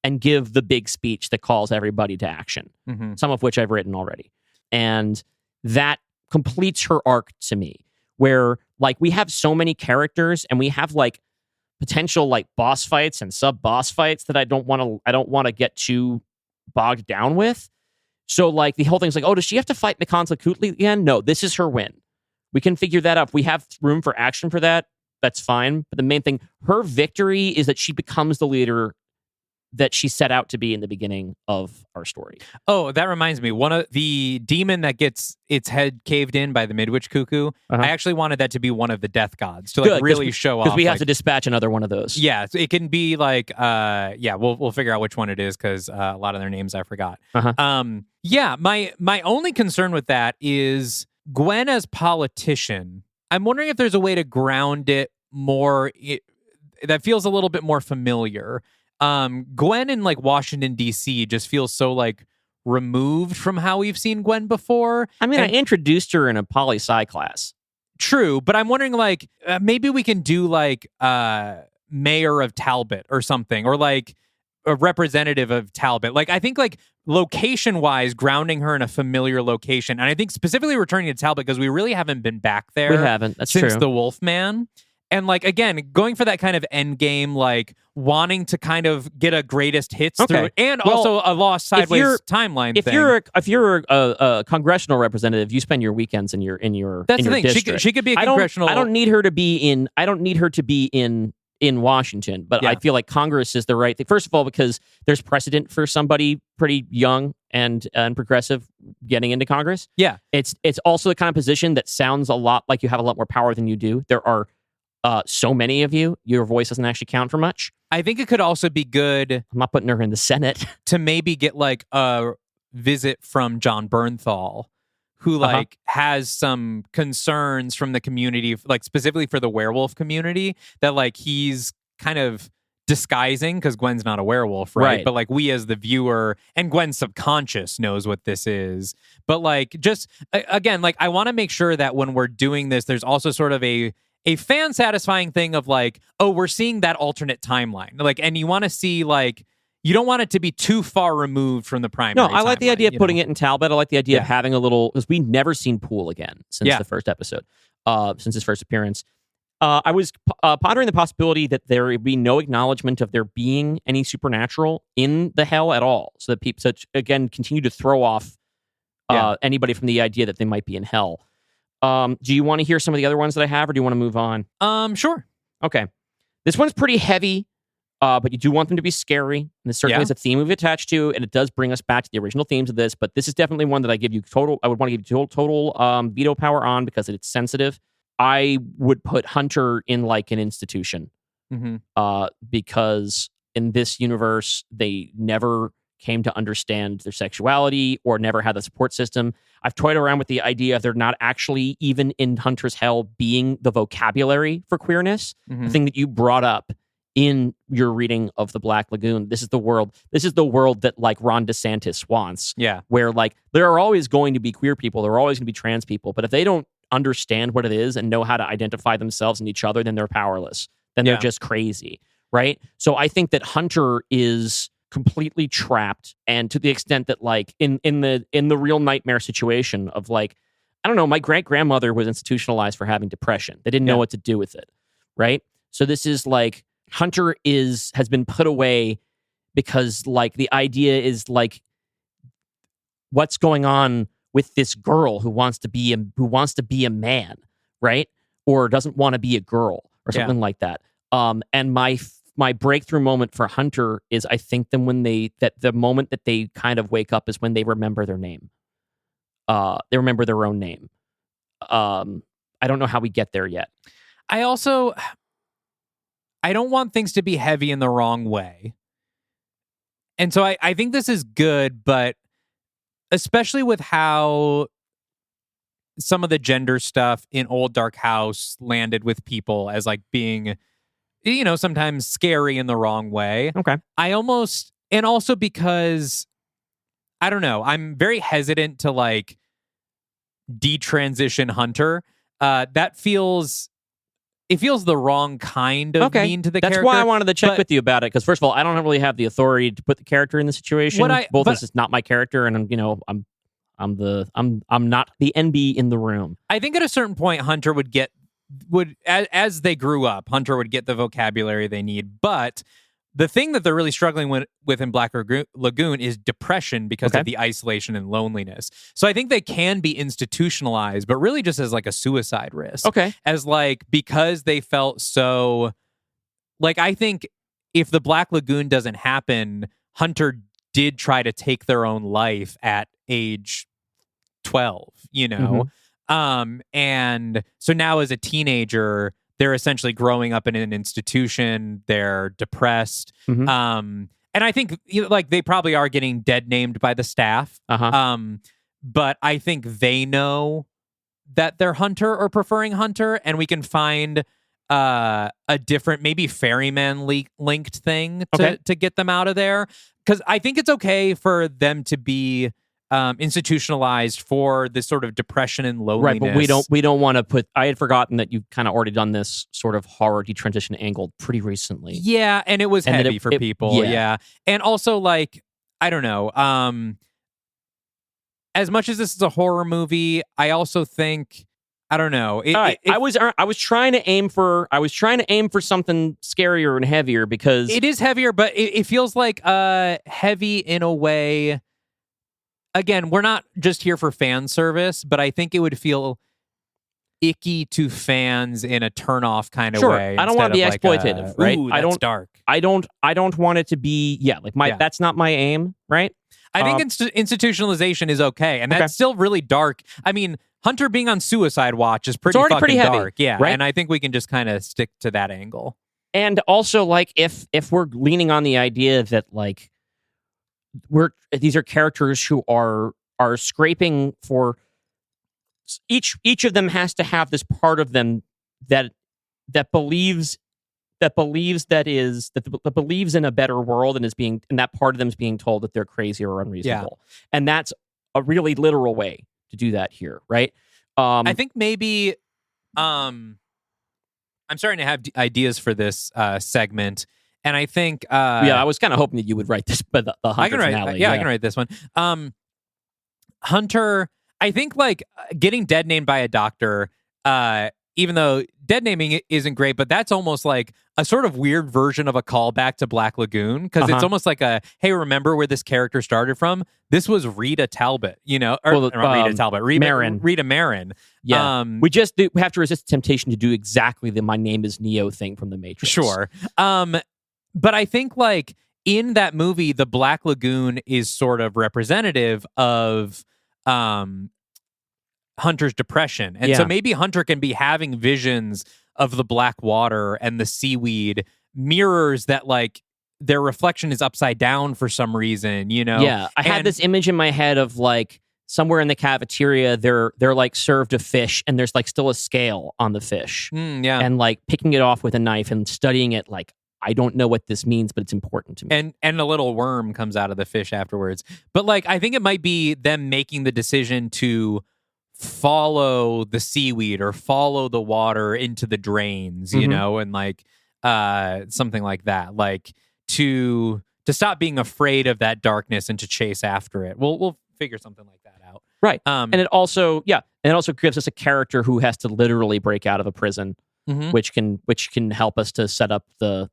and give the big speech that calls everybody to action,
Mhm.
some of which I've written already. And that completes her arc to me, where like we have so many characters and we have like potential like boss fights and sub boss fights that I don't want to get too bogged down with. So like the whole thing's like, oh, does she have to fight Nikonza Kutli again? No, this is her win. We can figure that out. If we have room for action for that, that's fine. But the main thing, her victory is that she becomes the leader that she set out to be in the beginning of our story.
Oh, that reminds me. One of the demon that gets its head caved in by the Midwich Cuckoo, I actually wanted that to be one of the death gods to like
Good,
really show off.
Because we have
like,
to dispatch another one of those.
Yeah, so it can be like we'll figure out which one it is because a lot of their names I forgot. Yeah, my only concern with that is Gwen as politician. I'm wondering if there's a way to ground it more that feels a little bit more familiar. Gwen in like Washington D.C. just feels so like removed from how we've seen Gwen before.
I mean, I introduced her in a poli-sci class.
True, but I'm wondering like maybe we can do like mayor of Talbot or something, or like a representative of Talbot. Like I think like location wise, grounding her in a familiar location, and I think specifically returning to Talbot because we really haven't been back there.
We haven't. That's
since
true.
the Wolfman. And like again, going for that kind of end game, like wanting to kind of get a greatest hits through, and also a Lost Sideways timeline.
If you're a congressional representative, you spend your weekends in your
That's
in
the
your
thing.
district.
She could be a congressional.
I don't need her to be in Washington, but I feel like Congress is the right thing. First of all, because there's precedent for somebody pretty young and progressive getting into Congress.
Yeah,
it's also the kind of position that sounds a lot like you have a lot more power than you do. There are so many of you, your voice doesn't actually count for much.
I think it could also be good.
I'm not putting her in the Senate.
To maybe get like a visit from John Bernthal, who like has some concerns from the community, like specifically for the werewolf community, that like he's kind of disguising because Gwen's not a werewolf, right? But like we as the viewer and Gwen's subconscious knows what this is. But like just again, like I want to make sure that when we're doing this, there's also sort of a fan satisfying thing of like, oh, we're seeing that alternate timeline. Like, and you want to see like, you don't want it to be too far removed from the primary.
No, I like the idea of putting it in Talbot. I like the idea of having a little, because we never seen Poole again since the first episode, since his first appearance. I was pondering the possibility that there would be no acknowledgement of there being any supernatural in the hell at all. So that people, again, continue to throw off anybody from the idea that they might be in hell. Do you want to hear some of the other ones that I have, or do you want to move on?
Sure.
Okay. This one's pretty heavy, but you do want them to be scary. And this certainly is a theme we've attached to, and it does bring us back to the original themes of this. But this is definitely one that I would want to give you total veto power on because it's sensitive. I would put Hunter in like an institution, because in this universe they never came to understand their sexuality or never had the support system. I've toyed around with the idea of there not actually even in Hunter's Hell being the vocabulary for queerness, the thing that you brought up in your reading of The Black Lagoon. This is the world that like Ron DeSantis wants. Yeah. Where like there are always going to be queer people, there are always going to be trans people, but if they don't understand what it is and know how to identify themselves and each other, then they're powerless. Then they're just crazy. Right? So I think that Hunter is completely trapped, and to the extent that like in the real nightmare situation of like, I don't know, my great-grandmother was institutionalized for having depression. They didn't know what to do with it, right? So this is like Hunter has been put away because like the idea is like, what's going on with this girl who wants to be a man, right? Or doesn't want to be a girl or something like that. And my breakthrough moment for Hunter is I think the moment that they kind of wake up is when they remember their name. They remember their own name. I don't know how we get there yet.
I don't want things to be heavy in the wrong way. And so I think this is good, but especially with how some of the gender stuff in Old Dark House landed with people as like being, sometimes scary in the wrong way.
Okay.
And also because, I don't know, I'm very hesitant to like detransition Hunter. It feels the wrong kind of mean to the character.
That's why I wanted to check with you about it, because first of all, I don't really have the authority to put the character in the situation. This is not my character, and I'm not the NB in the room.
I think at a certain point, Hunter as they grew up, Hunter would get the vocabulary they need. But the thing that they're really struggling with in Black Lagoon is depression because of the isolation and loneliness. So I think they can be institutionalized, but really just as like a suicide risk.
Okay.
As like, because they felt so, like, I think if the Black Lagoon doesn't happen, Hunter did try to take their own life at age 12, and so now as a teenager, they're essentially growing up in an institution. They're depressed.
Mm-hmm.
And I think like they probably are getting dead named by the staff. But I think they know that they're Hunter or preferring Hunter, and we can find a different, maybe ferryman linked thing to get them out of there. Because I think it's okay for them to be institutionalized for this sort of depression and loneliness.
Right, but we don't want to put. I had forgotten that you've kind of already done this sort of horror detransition angle pretty recently.
Yeah, and it was heavy for people. Yeah, and also like I don't know. As much as this is a horror movie, I also think I don't know.
I was trying to aim for something scarier and heavier because
it is heavier, but it feels like heavy in a way. Again, we're not just here for fan service, but I think it would feel icky to fans in a turn-off kind of way.
I don't want to be exploitative, right?
That's dark.
I don't want it to be that's not my aim, right?
I think institutionalization is okay, and that's still really dark. I mean, Hunter being on suicide watch is pretty fucking
heavy,
dark, yeah.
Right?
And I think we can just kind of stick to that angle.
And also, like, if we're leaning on the idea that like these are characters who are scraping for each of them has to have this part of them that believes in a better world and that part of them is being told that they're crazy or unreasonable. And that's a really literal way to do that here, right?
I think maybe I'm starting to have ideas for this segment. And I think
I was kind of hoping that you would write this, but the Hunter finale.
I can write this one. Hunter, I think like getting dead named by a doctor, even though dead naming isn't great, but that's almost like a sort of weird version of a callback to Black Lagoon, because it's almost like hey, remember where this character started from? This was Rita Talbot, not Rita Talbot, Rita Marin.
Yeah, we have to resist the temptation to do exactly the "My name is Neo" thing from The Matrix.
Sure. But I think, like, in that movie, the Black Lagoon is sort of representative of Hunter's depression. And so maybe Hunter can be having visions of the black water and the seaweed mirrors that, like, their reflection is upside down for some reason,
Yeah, I had this image in my head of, like, somewhere in the cafeteria, they're like served a fish and there's, like, still a scale on the fish. And, like, picking it off with a knife and studying it, like, I don't know what this means, but it's important to me.
And a little worm comes out of the fish afterwards. But like, I think it might be them making the decision to follow the seaweed or follow the water into the drains, and like something like that. Like to stop being afraid of that darkness and to chase after it. We'll figure something like that out.
Right. And it also gives us a character who has to literally break out of a prison, which can help us to set up the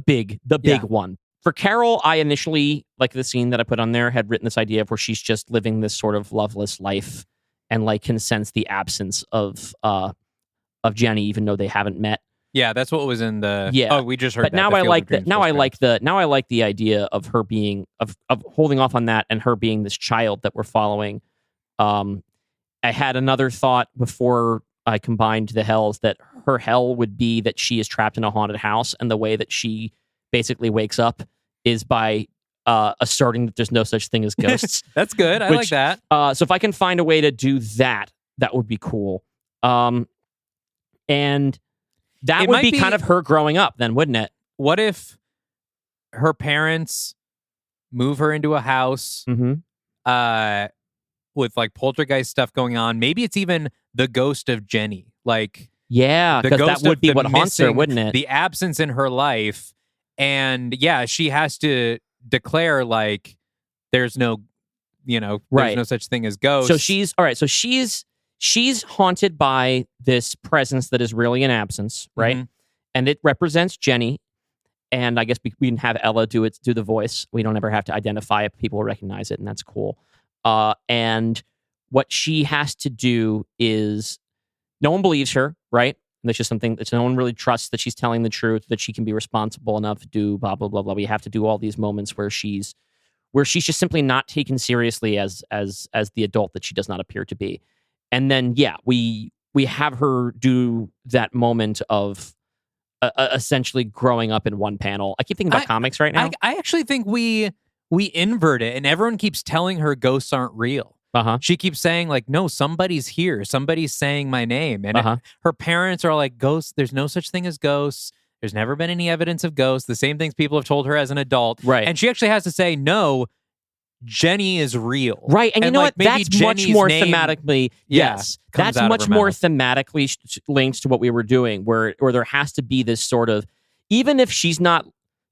big one. For Carol, I initially, like the scene that I put on there, had written this idea of where she's just living this sort of loveless life and like can sense the absence of Jenny, even though they haven't met.
Yeah, that's what was in the.
Yeah.
Oh, we just heard.
But
that,
now
the
I
Field
like
of
that.
Dreams
Now I
postcard.
like the. Now I like the idea of her being of holding off on that and her being this child that we're following. I had another thought before I combined the hells that her hell would be that she is trapped in a haunted house, and the way that she basically wakes up is by asserting that there's no such thing as ghosts.
That's good. I like that.
So if I can find a way to do that, that would be cool. And that
It
would
might
be
be-
kind of her growing up, then, wouldn't it?
What if her parents move her into a house
Mm-hmm.
with like poltergeist stuff going on? Maybe it's even the ghost of Jenny. Like
Yeah,
the
because that
ghost
would
of
be
the
what haunts her,
missing-
wouldn't it?
The absence in her life. And yeah, she has to declare like there's no, there's
Right.
no such thing as ghosts.
So she's all right. So she's haunted by this presence that is really an absence, right?
Mhm.
And it represents Jenny. And I guess we can have Ella do the voice. We don't ever have to identify it. People will recognize it, and that's cool. And what she has to do is, no one believes her, right? And that's just something that no one really trusts that she's telling the truth, that she can be responsible enough to do blah blah blah blah. We have to do all these moments where she's just simply not taken seriously as the adult that she does not appear to be. And then we have her do that moment of essentially growing up in one panel. I keep thinking about comics right now.
I actually think we invert it, and everyone keeps telling her ghosts aren't real. She keeps saying like, no, somebody's here. Somebody's saying my name. And her parents are like, ghosts, there's no such thing as ghosts. There's never been any evidence of ghosts. The same things people have told her as an adult.
Right.
And she actually has to say, no, Jenny is real.
Right. And you know
like,
what? That's
maybe
much
Jenny's
more
name-
thematically.
Yeah,
Yes.
comes
That's
out of
much
her
more
mouth.
thematically linked to what we were doing, where there has to be this sort of, even if she's not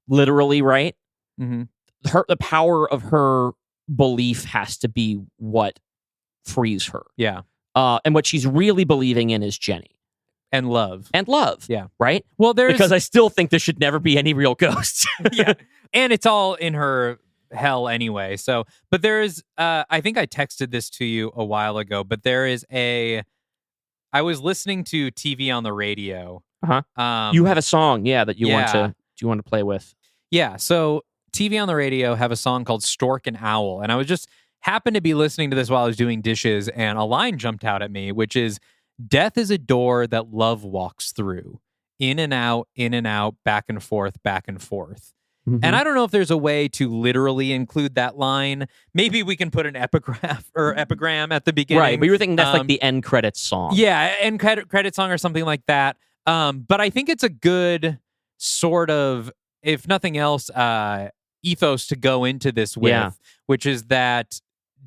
literally right,
Mhm.
the power of her belief has to be what frees her.
Yeah.
And what she's really believing in is Jenny
And love.
and love.
Yeah.
Right?
Well, there's
Because I still think there should never be any real ghosts.
yeah. And it's all in her hell anyway. So, but there is, I think I texted this to you a while ago, but there is I was listening to TV on the radio.
You have a song, that you want
yeah.
to play with.
Yeah. So TV on the radio have a song called Stork and Owl. And I was just happened to be listening to this while I was doing dishes, and a line jumped out at me, which is, death is a door that love walks through. In and out, back and forth, back and forth. And I don't know if there's a way to literally include that line. Maybe we can put an epigraph or epigram at the beginning.
Right, but you were thinking that's like the end credits song.
Yeah, end credit song or something like that. But I think it's a good sort of, if nothing else, ethos to go into this with, which is that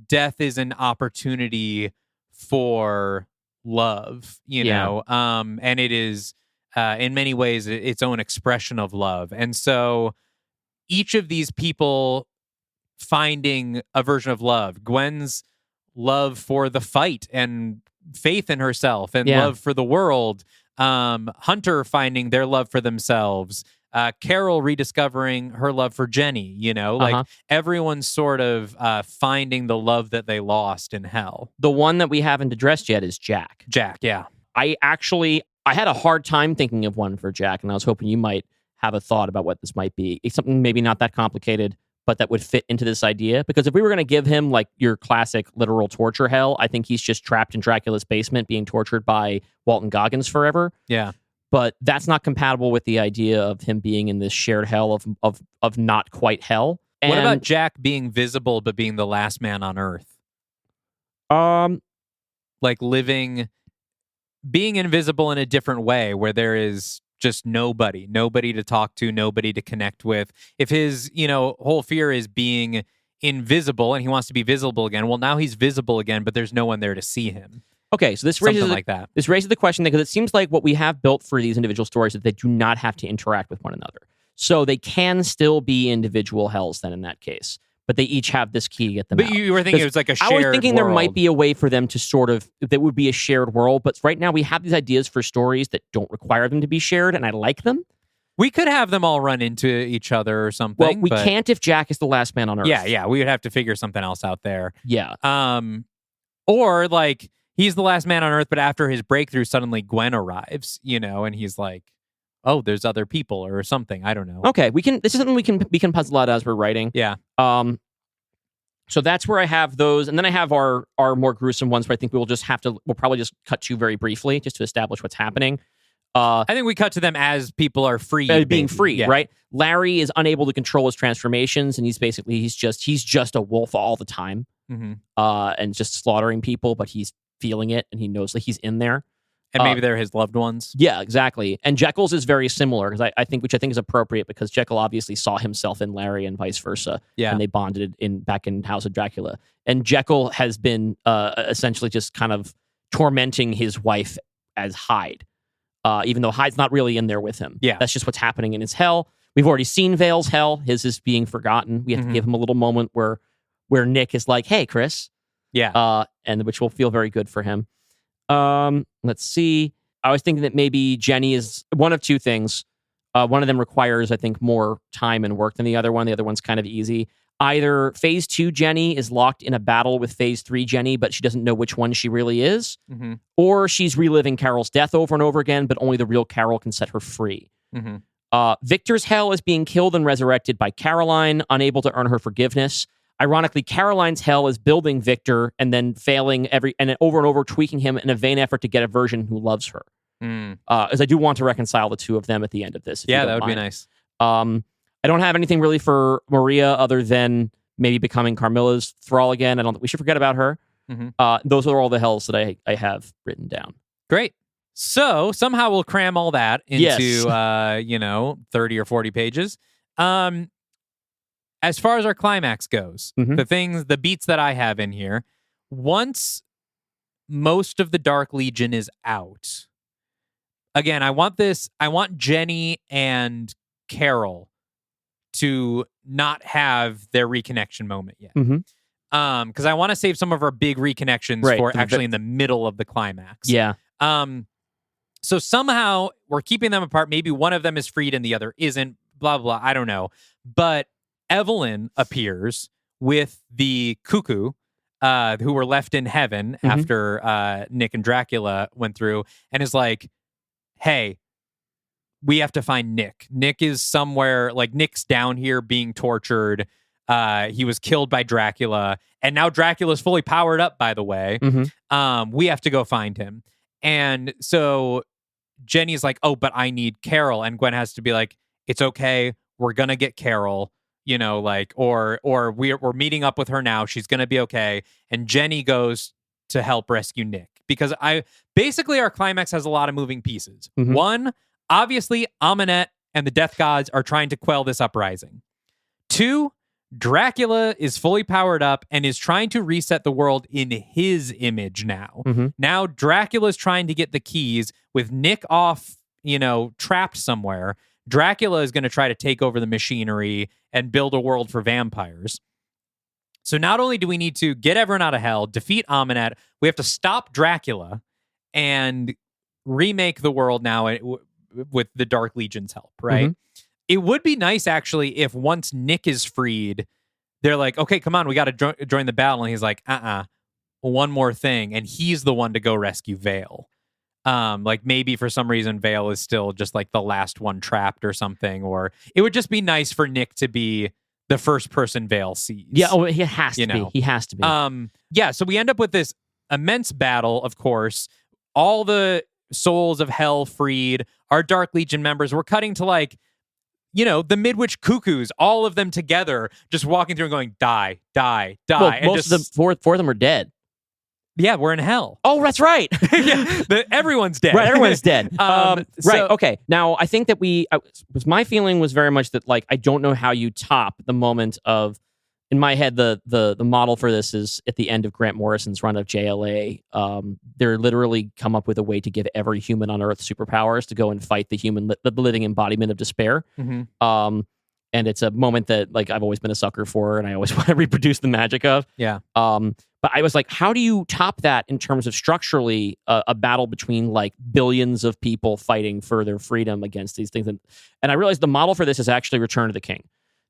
death is an opportunity for love, know, and it is in many ways its own expression of love. And so each of these people finding a version of love, Gwen's love for the fight and faith in herself and love for the world, Hunter finding their love for themselves, Carol rediscovering her love for Jenny, like everyone's sort of finding the love that they lost in hell.
The one that we haven't addressed yet is Jack.
Jack, yeah.
I had a hard time thinking of one for Jack, and I was hoping you might have a thought about what this might be. It's something maybe not that complicated, but that would fit into this idea. Because if we were going to give him like your classic literal torture hell, I think he's just trapped in Dracula's basement being tortured by Walton Goggins forever.
Yeah.
But that's not compatible with the idea of him being in this shared hell of not quite hell. And,
what about Jack being visible but being the last man on Earth? Like being invisible in a different way, where there is just nobody to talk to, nobody to connect with. If his, whole fear is being invisible and he wants to be visible again, well, now he's visible again, but there's no one there to see him.
Okay, so this
Something
raises
like that.
This raises the question, because it seems like what we have built for these individual stories is that they do not have to interact with one another. So they can still be individual hells then in that case. But they each have this key to get them out.
But you were thinking it was like a shared
I was thinking there might
world.
be a way for them to sort of, that would be a shared world. But right now we have these ideas for stories that don't require them to be shared, and I like them.
We could have them all run into each other or something.
Well, we
but
can't if Jack is the last man on Earth.
Yeah, we would have to figure something else out there.
Yeah.
Or like he's the last man on Earth, but after his breakthrough, suddenly Gwen arrives, and he's like, oh, there's other people or something. I don't know.
Okay, this is something we can puzzle out as we're writing.
Yeah.
So that's where I have those, and then I have our more gruesome ones. But I think we'll probably just cut to very briefly just to establish what's happening.
I think we cut to them as people are free,
being free, right? Larry is unable to control his transformations, and he's just a wolf all the time, and just slaughtering people. But he's feeling it, and he knows that he's in there.
And maybe they're his loved ones.
Yeah, exactly. And Jekyll's is very similar because I think is appropriate because Jekyll obviously saw himself in Larry and vice versa.
Yeah.
And they bonded back in House of Dracula. And Jekyll has been essentially just kind of tormenting his wife as Hyde, even though Hyde's not really in there with him.
Yeah.
That's just what's happening in his hell. We've already seen Vale's hell. His is being forgotten. We have to give him a little moment where Nick is like, hey, Chris.
Yeah.
And which will feel very good for him. Let's see. I was thinking that maybe Jenny is one of two things. One of them requires, I think, more time and work than the other one. The other one's kind of easy. Either Phase 2 Jenny is locked in a battle with Phase 3 Jenny, but she doesn't know which one she really is. Or she's reliving Carol's death over and over again, but only the real Carol can set her free. Victor's hell is being killed and resurrected by Caroline, unable to earn her forgiveness. Ironically, Caroline's hell is building Victor and then failing over and over, tweaking him in a vain effort to get a version who loves her. As I do want to reconcile the two of them at the end of this.
Yeah, that would be nice.
I don't have anything really for Maria other than maybe becoming Carmilla's thrall again. I don't think we should forget about her. Those are all the hells that I have written down.
Great. So somehow we'll cram all that into 30 or 40 pages. As far as our climax goes, the beats that I have in here, once most of the Dark Legion is out, again, I want Jenny and Carol to not have their reconnection moment yet. Because I want to save some of our big reconnections for actually in the middle of the climax.
Yeah.
So somehow we're keeping them apart. Maybe one of them is freed and the other isn't, blah, blah, I don't know. But Evelyn appears with the cuckoo, who were left in heaven after Nick and Dracula went through, and is like, hey, we have to find Nick. Nick is somewhere, like Nick's down here being tortured. He was killed by Dracula, and now Dracula's fully powered up, by the way. We have to go find him. And so Jenny's like, oh, but I need Carol. And Gwen has to be like, it's okay. We're going to get Carol. Or we're meeting up with her now. She's going to be okay. And Jenny goes to help rescue Nick because basically our climax has a lot of moving pieces. One, obviously Amunet and the Death Gods are trying to quell this uprising. Two, Dracula is fully powered up and is trying to reset the world in his image now. Now Dracula's trying to get the keys with Nick off, trapped somewhere. Dracula is going to try to take over the machinery and build a world for vampires. So not only do we need to get everyone out of hell, defeat Amunet, we have to stop Dracula and remake the world now with the Dark Legion's help, right? It would be nice, actually, if once Nick is freed, they're like, okay, come on, we got to join the battle. And he's like, one more thing. And he's the one to go rescue Vale. Maybe for some reason Vale is still just like the last one trapped or something, or it would just be nice for Nick to be the first person Vale sees.
Yeah, he has to be. He has to be.
So we end up with this immense battle, of course. All the souls of hell freed, our Dark Legion members. We're cutting to the Midwich Cuckoos, all of them together, just walking through and going, die, die, die.
Well,
and
most of them, four of them are dead.
Yeah, we're in hell.
Oh, that's right.
Everyone's dead.
Right, everyone's dead. Right,
so,
okay. Now, I think that my feeling was very much that, I don't know how you top the moment of, in my head, the model for this is at the end of Grant Morrison's run of JLA. They're literally come up with a way to give every human on Earth superpowers to go and fight the living embodiment of despair. And it's a moment that I've always been a sucker for, and I always want to reproduce the magic of.
Yeah.
But I was like, how do you top that in terms of structurally a battle between billions of people fighting for their freedom against these things? And I realized the model for this is actually Return of the King.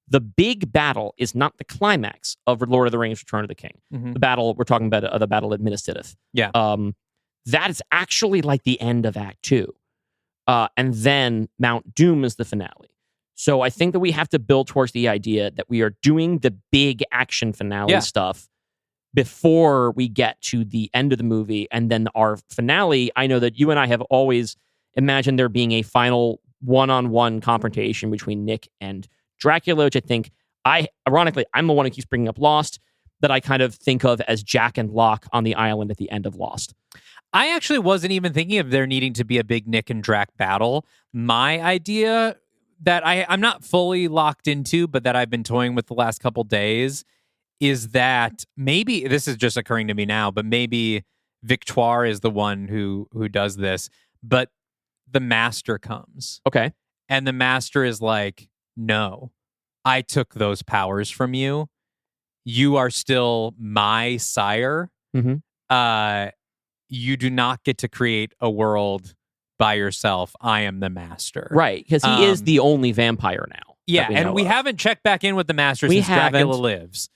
The big battle is not the climax of Lord of the Rings: Return of the King. The battle we're talking about, the battle at Minas Tirith.
Yeah.
That is actually the end of Act 2. and then Mount Doom is the finale. So I think that we have to build towards the idea that we are doing the big action finale stuff before we get to the end of the movie. And then our finale, I know that you and I have always imagined there being a final one-on-one confrontation between Nick and Dracula, which I think, ironically, I'm the one who keeps bringing up Lost, that I kind of think of as Jack and Locke on the island at the end of Lost.
I actually wasn't even thinking of there needing to be a big Nick and Drac battle. My idea that I'm not fully locked into, but that I've been toying with the last couple days, is that maybe, this is just occurring to me now, but maybe Victoire is the one who does this, but the Master comes.
Okay.
And the Master is like, no, I took those powers from you. You are still my sire.
Mm-hmm.
You do not get to create a world by yourself. I am the Master.
Right, because he is the only vampire now.
Yeah, and we haven't checked back in with the Master since Dracula lives.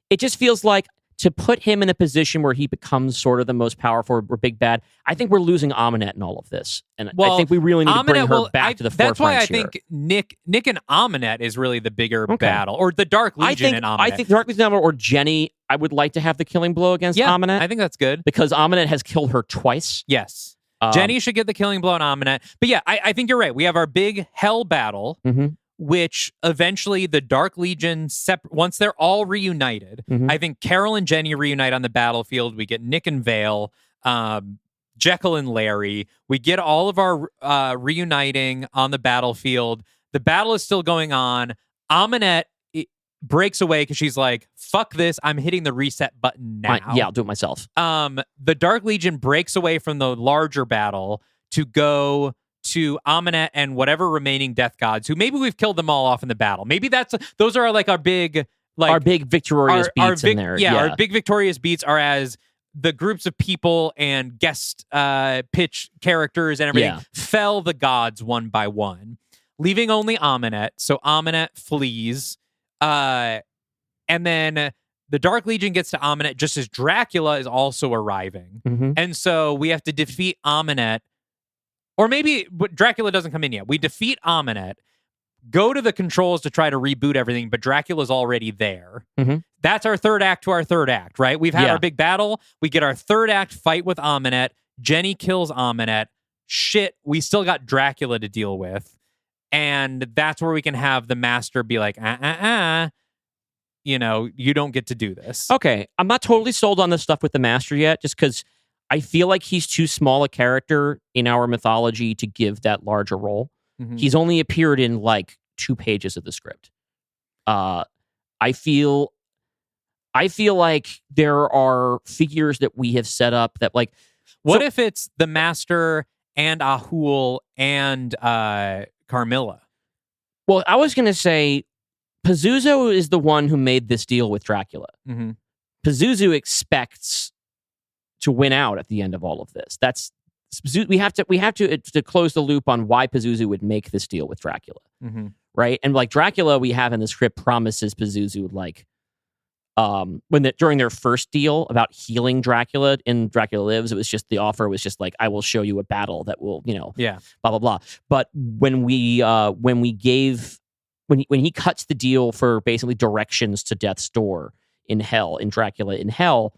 It just feels like to put him in a position where he becomes sort of the most powerful or big bad, I think we're losing Aminette in all of this. And I think we really need to bring her back to the forefront.
That's why I
here.
think Nick and Aminette is really the bigger battle. Or the Dark Legion and Aminette.
I think Dark Legion or Jenny, I would like to have the killing blow against Aminette.
I think that's good.
Because Aminette has killed her twice.
Yes. Jenny should get the killing blow on Aminette. But yeah, I think you're right. We have our big hell battle, which eventually the Dark Legion, once they're all reunited, I think Carol and Jenny reunite on the battlefield. We get Nick and Vale, Jekyll and Larry. We get all of our reuniting on the battlefield. The battle is still going on. Aminette breaks away because she's like, fuck this, I'm hitting the reset button now.
I'll do it myself.
The Dark Legion breaks away from the larger battle to go to Aminette and whatever remaining death gods, who maybe we've killed them all off in the battle. Maybe those are like our big
victorious beats in there.
Yeah, our big victorious beats are as the groups of people and guest pitch characters and everything fell the gods one by one, leaving only Aminette. So Aminette flees. And then the Dark Legion gets to Aminette just as Dracula is also arriving. And so we have to defeat Aminette. Or maybe Dracula doesn't come in yet. We defeat Aminette, go to the controls to try to reboot everything, but Dracula's already there. That's our third act to our third act, right? We've had our big battle. We get our third act fight with Aminette. Jenny kills Aminette. Shit, we still got Dracula to deal with. And that's where we can have the Master be like, you don't get to do this.
Okay, I'm not totally sold on the stuff with the Master yet, just because I feel like he's too small a character in our mythology to give that larger role. He's only appeared in like 2 pages of the script. I feel like there are figures that we have set up that like...
What if it's the Master and Ahul and Carmilla?
Well, I was going to say Pazuzu is the one who made this deal with Dracula. Pazuzu expects to win out at the end of all of this. We have to close the loop on why Pazuzu would make this deal with Dracula, right? And like Dracula, we have in the script promises Pazuzu like during their first deal about healing Dracula in Dracula Lives, it was just the offer was just like, I will show you a battle that will, blah blah blah. But when he cuts the deal for basically directions to death's door in Dracula in hell,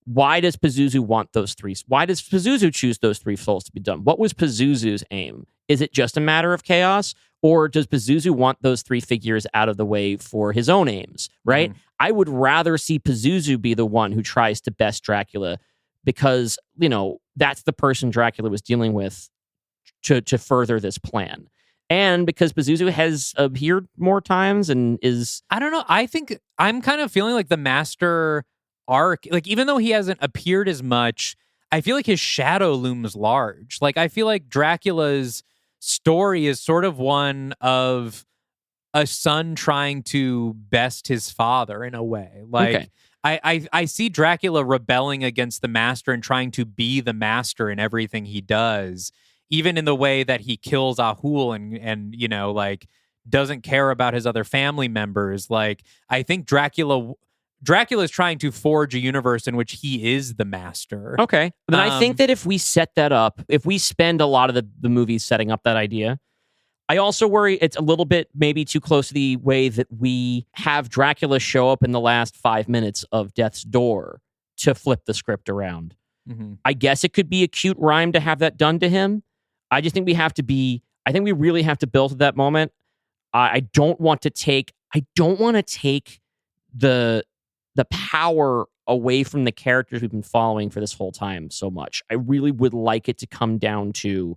why does Pazuzu want those 3? Why does Pazuzu choose those 3 souls to be done? What was Pazuzu's aim? Is it just a matter of chaos? Or does Pazuzu want those 3 figures out of the way for his own aims, right? I would rather see Pazuzu be the one who tries to best Dracula because, that's the person Dracula was dealing with to further this plan. And because Pazuzu has appeared more times and is...
I don't know. I think I'm kind of feeling like the Master arc, like even though he hasn't appeared as much, I feel like his shadow looms large. Like I feel like Dracula's story is sort of one of a son trying to best his father in a way. Like I see Dracula rebelling against the Master and trying to be the Master in everything he does, even in the way that he kills Ahul and doesn't care about his other family members. Like I think Dracula Dracula is trying to forge a universe in which he is the master.
Okay. Then I think that if we set that up, if we spend a lot of the movies setting up that idea, I also worry it's a little bit maybe too close to the way that we have Dracula show up in the last 5 minutes of Death's Door to flip the script around.
Mm-hmm.
I guess it could be a cute rhyme to have that done to him. I just think we really have to build to that moment. I don't want to take the power away from the characters we've been following for this whole time so much. I really would like it to come down to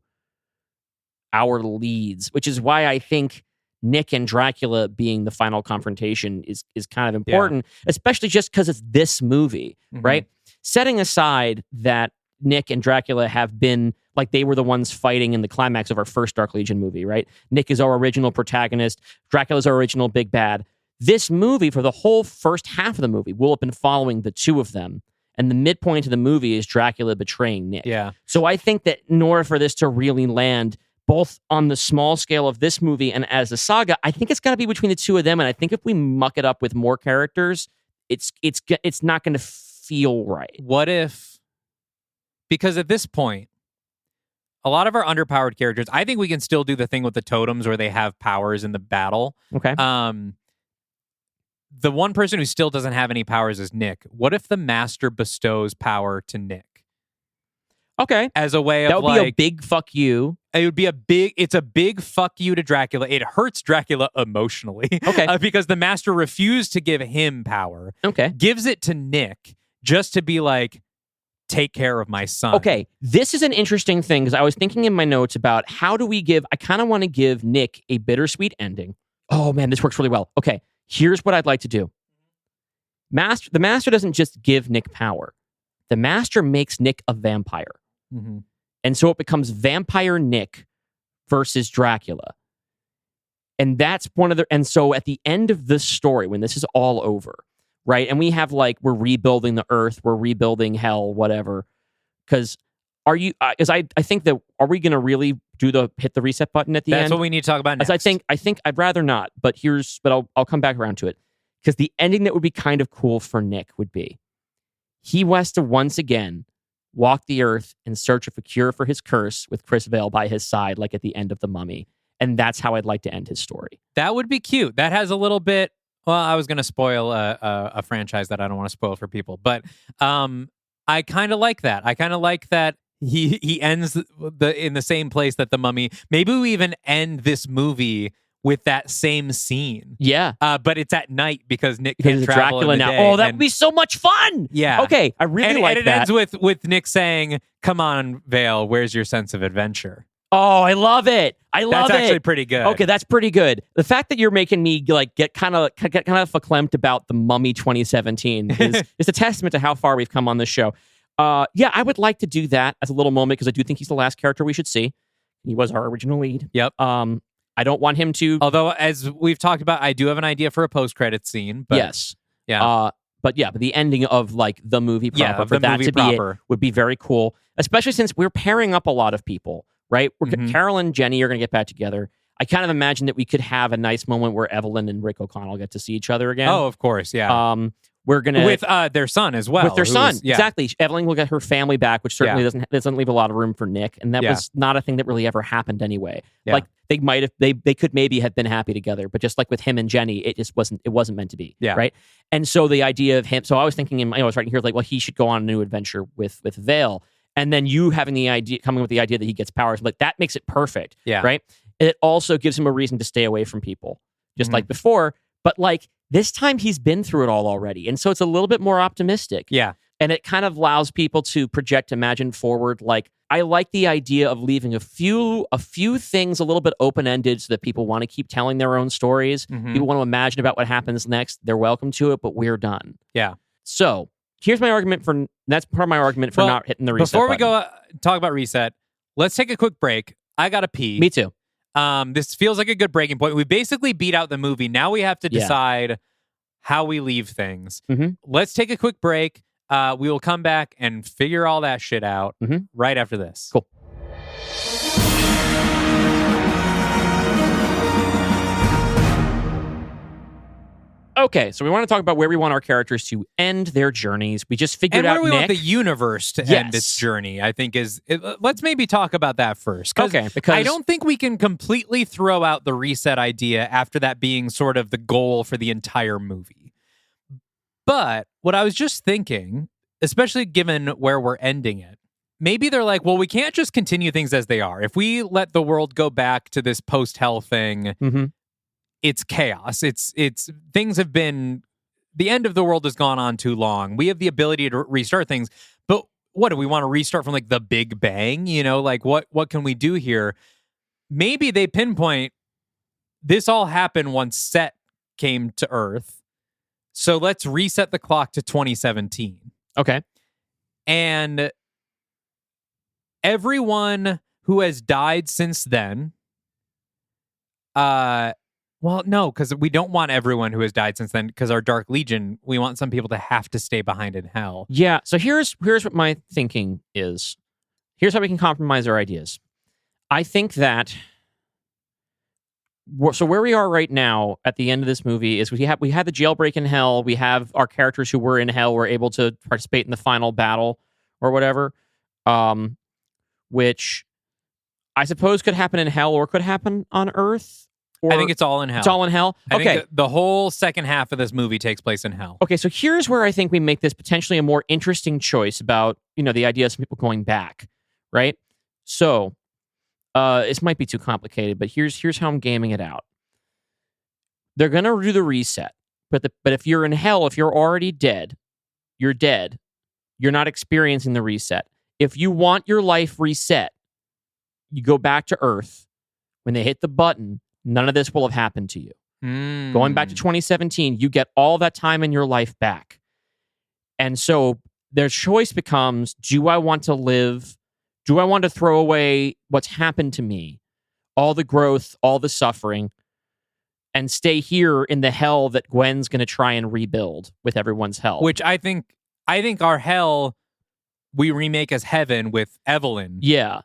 our leads, which is why I think Nick and Dracula being the final confrontation is kind of important, especially just because it's this movie, right? Setting aside that Nick and Dracula have been like they were the ones fighting in the climax of our first Dark Legion movie, right? Nick is our original protagonist. Dracula's our original big bad. This movie, for the whole first half of the movie, will have been following the two of them. And the midpoint of the movie is Dracula betraying Nick.
Yeah.
So I think that in order for this to really land, both on the small scale of this movie and as a saga, I think it's got to be between the two of them. And I think if we muck it up with more characters, it's not going to feel right.
What if, because at this point, a lot of our underpowered characters, I think we can still do the thing with the totems where they have powers in the battle.
Okay.
The one person who still doesn't have any powers is Nick. What if the master bestows power to Nick?
Okay.
As a way of
that would be a big fuck you.
It would be it's a big fuck you to Dracula. It hurts Dracula emotionally.
Okay.
Because the master refused to give him power.
Okay.
Gives it to Nick just to be like, take care of my son.
Okay. This is an interesting thing because I was thinking in my notes about I kind of want to give Nick a bittersweet ending. Oh man, this works really well. Okay. Here's what I'd like to do. The master doesn't just give Nick power. The master makes Nick a vampire.
Mm-hmm.
And so it becomes Vampire Nick versus Dracula. And that's and so at the end of this story, when this is all over, right? And we have we're rebuilding the earth, we're rebuilding hell, whatever. Because I think that, are we going to really hit the reset button at the end?
That's what we need to talk about next.
I think I'd rather not, but I'll come back around to it. Because the ending that would be kind of cool for Nick would be, he has to once again walk the earth in search of a cure for his curse with Chris Vail by his side, like at the end of The Mummy. And that's how I'd like to end his story.
That would be cute. That has a little bit, well, I was going to spoil a franchise that I don't want to spoil for people, but I kind of like that. I kind of like that he ends in the same place that The Mummy. Maybe we even end this movie with that same scene.
Yeah.
But it's at night because Nick can't travel
Dracula
in the
now.
day.
Oh, that would be so much fun.
Yeah.
Okay, I really like
that. And it ends with Nick saying, "Come on, Vale, where's your sense of adventure?"
Oh, I love it. That's
actually pretty good.
Okay, that's pretty good. The fact that you're making me get kind of verklempt about The Mummy 2017 is a testament to how far we've come on this show. Yeah, I would like to do that as a little moment because I do think he's the last character we should see. He was our original lead.
Yep.
I don't want him to.
Although, as we've talked about, I do have an idea for a post-credit scene. But
yes.
Yeah.
But the ending of the movie proper, for that to be it, would be very cool. Especially since we're pairing up a lot of people, right? Carol and Jenny are going to get back together. I kind of imagine that we could have a nice moment where Evelyn and Rick O'Connell get to see each other again.
Oh, of course, yeah.
We're gonna
with their son as well.
With their son, exactly. Evelyn will get her family back, which certainly doesn't leave a lot of room for Nick, and that was not a thing that really ever happened anyway.
Yeah.
Like they could maybe have been happy together, but just like with him and Jenny, it just wasn't meant to be.
Yeah.
Right. And so the idea of him. So I was thinking, I was writing here well, he should go on a new adventure with Vale, and then you having coming with the idea that he gets powers, that makes it perfect.
Yeah.
Right. It also gives him a reason to stay away from people, just like before, but this time he's been through it all already. And so it's a little bit more optimistic.
Yeah.
And it kind of allows people to project, imagine forward. I like the idea of leaving a few things a little bit open-ended so that people want to keep telling their own stories.
Mm-hmm.
People want to imagine about what happens next. They're welcome to it, but we're done.
Yeah.
So here's my argument that's part of my argument for not hitting the reset
before
button.
we go talk about reset, let's take a quick break. I got to pee.
Me too.
This feels like a good breaking point. We basically beat out the movie. Now we have to decide how we leave things.
Mm-hmm.
Let's take a quick break. We will come back and figure all that shit out right after this.
Cool. Okay, so we want to talk about where we want our characters to end their journeys. We just figured
and
out
where we want
Nick.
the universe to end its journey, I think let's maybe talk about that first.
Okay, because
I don't think we can completely throw out the reset idea after that being sort of the goal for the entire movie. But what I was just thinking, especially given where we're ending it, maybe they're like, well, we can't just continue things as they are. If we let the world go back to this post-hell thing, it's chaos. It's things have been, the end of the world has gone on too long. We have the ability to restart things, but what do we want to restart from, like the Big Bang? You know, like what can we do here? Maybe they pinpoint this all happened once Set came to Earth. So let's reset the clock to 2017.
Okay.
And everyone who has died since then, well, no, because we don't want everyone who has died since then, because our Dark Legion, we want some people to have to stay behind in hell.
Yeah, so here's what my thinking is. Here's how we can compromise our ideas. I think that, so where we are right now at the end of this movie is we had the jailbreak in hell. We have our characters who were in hell were able to participate in the final battle or whatever, which I suppose could happen in hell or could happen on Earth.
I think it's all in hell.
It's all in hell? Okay.
I think the whole second half of this movie takes place in hell.
Okay, so here's where I think we make this potentially a more interesting choice about, the idea of some people going back, right? So, this might be too complicated, but here's how I'm gaming it out. They're going to do the reset, but if you're in hell, if you're already dead, you're dead. You're not experiencing the reset. If you want your life reset, you go back to Earth. When they hit the button, none of this will have happened to you. Going back to 2017, you get all that time in your life back. And so their choice becomes, do I want to live? Do I want to throw away what's happened to me, all the growth, all the suffering, and stay here in the hell that Gwen's going to try and rebuild with everyone's hell?
Which I think our hell we remake as heaven with Evelyn.
Yeah.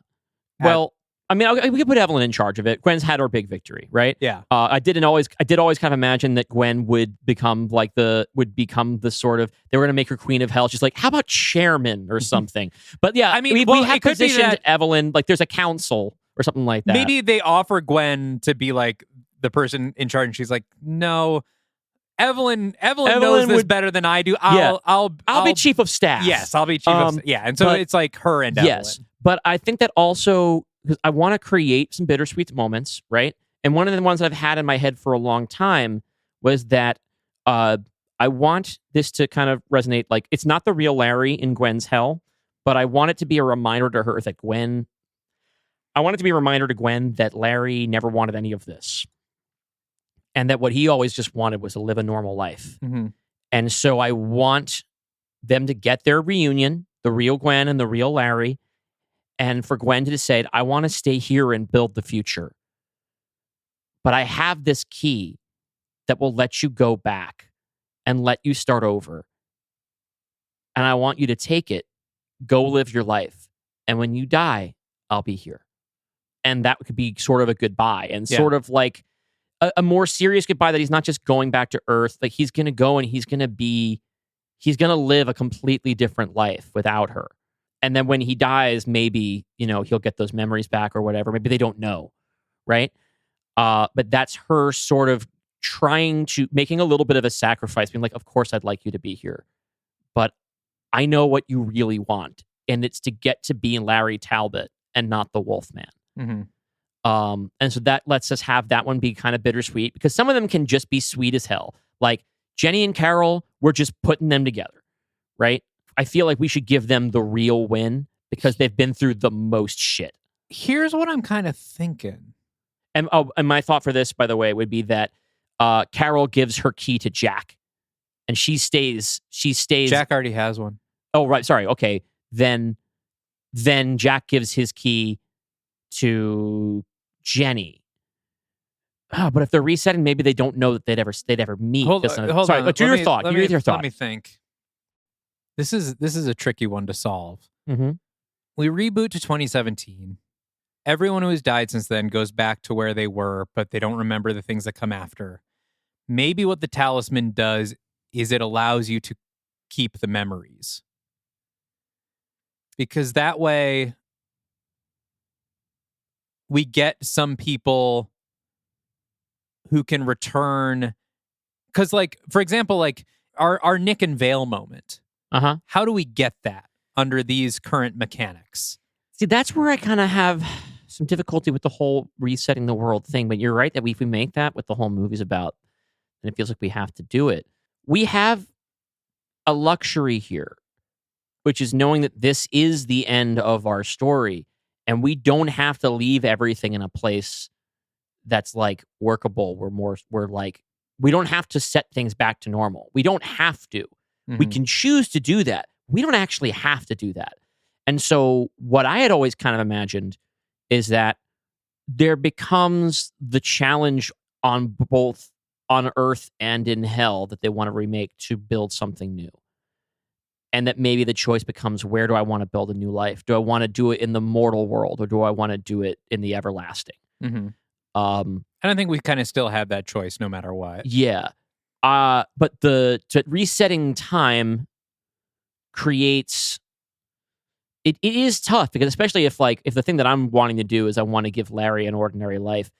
Well, I mean, we could put Evelyn in charge of it. Gwen's had her big victory, right?
Yeah.
I did always kind of imagine that Gwen would become the sort of, they were going to make her queen of hell. She's like, how about chairman or something? But yeah, I mean, we have positioned Evelyn, like there's a council or something like that.
Maybe they offer Gwen to be like the person in charge, and she's like, no, Evelyn knows this better than I do. I'll
be chief of staff.
Yes, I'll be chief of staff. Yeah, and so it's like her and Evelyn.
Yes, but I think that also, because I want to create some bittersweet moments, right? And one of the ones that I've had in my head for a long time was that I want this to kind of resonate. Like, it's not the real Larry in Gwen's hell, but I want it to be a reminder to her that I want it to be a reminder to Gwen that Larry never wanted any of this. And that what he always just wanted was to live a normal life.
Mm-hmm.
And so I want them to get their reunion, the real Gwen and the real Larry, and for Gwen to decide, I want to stay here and build the future. But I have this key that will let you go back and let you start over. And I want you to take it, go live your life. And when you die, I'll be here. And that could be sort of a goodbye and sort of like a more serious goodbye, that he's not just going back to Earth. Like, he's going to go and he's going to live a completely different life without her. And then when he dies, maybe, he'll get those memories back or whatever. Maybe they don't know, right? But that's her sort of making a little bit of a sacrifice, being like, of course I'd like you to be here, but I know what you really want, and it's to get to be Larry Talbot and not the Wolfman.
Mm-hmm.
And so that lets us have that one be kind of bittersweet, because some of them can just be sweet as hell. Like Jenny and Carol, we're just putting them together, right? I feel like we should give them the real win because they've been through the most shit.
Here's what I'm kind of thinking.
And my thought for this, by the way, would be that Carol gives her key to Jack, and she stays.
Jack already has one.
Oh, right. Sorry. Okay. Then Jack gives his key to Jenny. But if they're resetting, maybe they don't know that they'd ever meet.
Hold on.
But your thought. Let
me think. This is a tricky one to solve.
Mm-hmm.
We reboot to 2017. Everyone who has died since then goes back to where they were, but they don't remember the things that come after. maybe what the talisman does is it allows you to keep the memories. Because that way we get some people who can return. Because, like, for example, like our Nick and Vale moment.
Uh-huh.
How do we get that under these current mechanics?
See, that's where I kind of have some difficulty with the whole resetting the world thing. But you're right that if we make that what the whole movie's about, then it feels like we have to do it. We have a luxury here, which is knowing that this is the end of our story, and we don't have to leave everything in a place that's like workable. We're like, we don't have to set things back to normal. We don't have to. We can choose to do that. We don't actually have to do that. And so what I had always kind of imagined is that there becomes the challenge on both on Earth and in Hell that they want to remake to build something new. And that maybe the choice becomes, where do I want to build a new life? Do I want to do it in the mortal world, or do I want to do it in the everlasting?
And I think we kind of still have that choice no matter what.
Yeah. But the resetting time creates... It is tough, because especially if the thing that I'm wanting to do is I want to give Larry an ordinary life.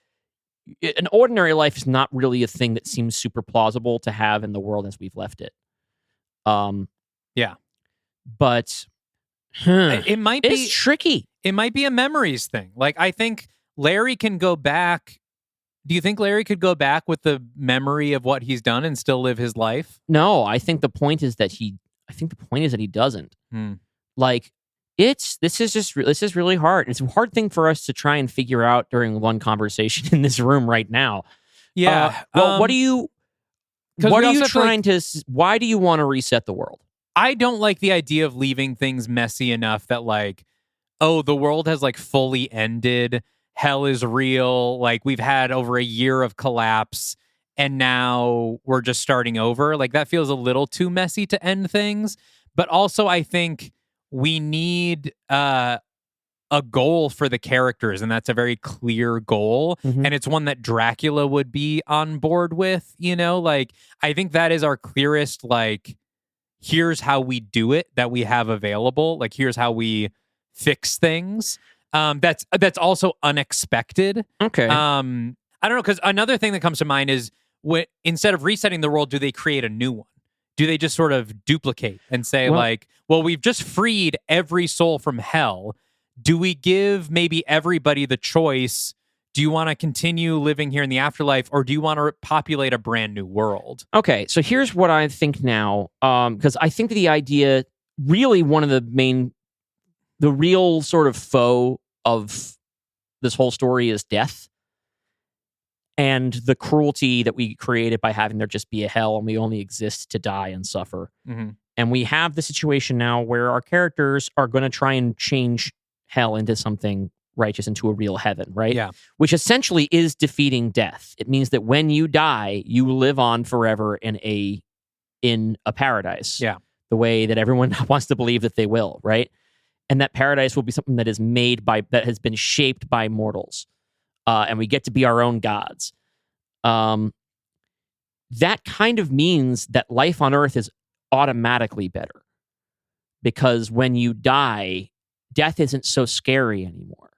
An ordinary life is not really a thing that seems super plausible to have in the world as we've left it.
Yeah.
But
it might be
it's tricky.
It might be a memories thing. Like, I think Larry can go back. Do you think Larry could go back with the memory of what he's done and still live his life?
No, I think the point is that he doesn't. Like, this is really hard. It's a hard thing for us to try and figure out during one conversation in this room right now.
Yeah.
What are you trying to? Why do you want to reset the world?
I don't like the idea of leaving things messy enough that, like, oh, the world has like fully ended. Hell is real. Like, we've had over a year of collapse and now we're just starting over. Like, that feels a little too messy to end things. But also, I think we need a goal for the characters, and that's a very clear goal. And it's one that Dracula would be on board with, like, I think that is our clearest, like, here's how we do it that we have available. Like, here's how we fix things. That's also unexpected.
Okay.
I don't know, because another thing that comes to mind is instead of resetting the world, do they create a new one? Do they just sort of duplicate and say, well, we've just freed every soul from hell. Do we give maybe everybody the choice? Do you want to continue living here in the afterlife, or do you want to populate a brand new world?
Okay, so here's what I think now, because I think the idea, really one of the real sort of foe of this whole story is death. And the cruelty that we created by having there just be a hell and we only exist to die and suffer. And we have the situation now where our characters are going to try and change hell into something righteous, into a real heaven, right?
Yeah.
Which essentially is defeating death. It means that when you die, you live on forever in a paradise.
Yeah.
The way that everyone wants to believe that they will, right? And that paradise will be something that is that has been shaped by mortals. And we get to be our own gods. That kind of means that life on Earth is automatically better. Because when you die, death isn't so scary anymore.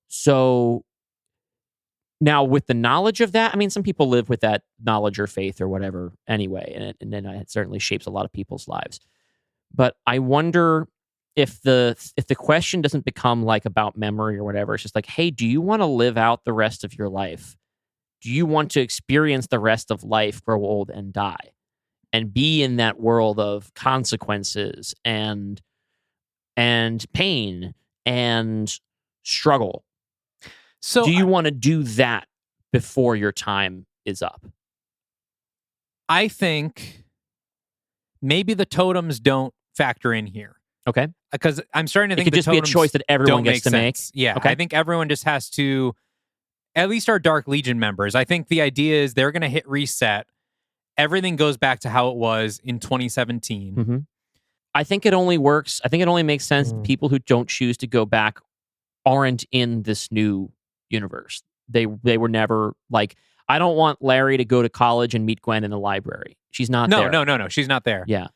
So now, with the knowledge of that, I mean, some people live with that knowledge or faith or whatever anyway, and then it certainly shapes a lot of people's lives. But I wonder if the question doesn't become like about memory or whatever. It's just like, hey, do you want to live out the rest of your life? Do you want to experience the rest of life, grow old and die, and be in that world of consequences and pain and struggle?
So
do you want to do that before your time is up?
I think maybe the totems don't factor in here.
Okay.
Because I'm starting to think
it could just be a choice that everyone gets to make.
Yeah.
Okay.
I think everyone just has to, at least our Dark Legion members, I think the idea is they're going to hit reset. Everything goes back to how it was in 2017.
I think it only works. I think it only makes sense that people who don't choose to go back aren't in this new universe. They were never, like, I don't want Larry to go to college and meet Gwen in the library. She's not there.
No. She's not there.
Yeah.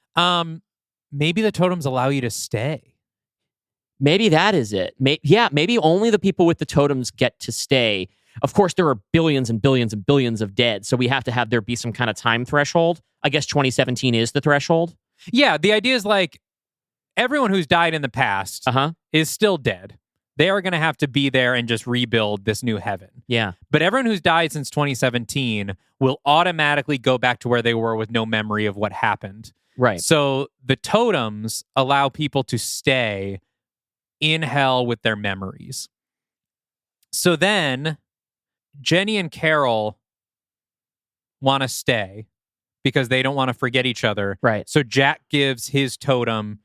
Maybe the totems allow you to stay.
Maybe that is it. Maybe only the people with the totems get to stay. Of course, there are billions and billions and billions of dead, so we have to have there be some kind of time threshold. I guess 2017 is the threshold.
Yeah, the idea is like everyone who's died in the past is still dead. They are going to have to be there and just rebuild this new heaven.
Yeah.
But everyone who's died since 2017 will automatically go back to where they were with no memory of what happened.
Right.
So the totems allow people to stay in hell with their memories. So then Jenny and Carol want to stay because they don't want to forget each other.
Right.
So Jack gives his totem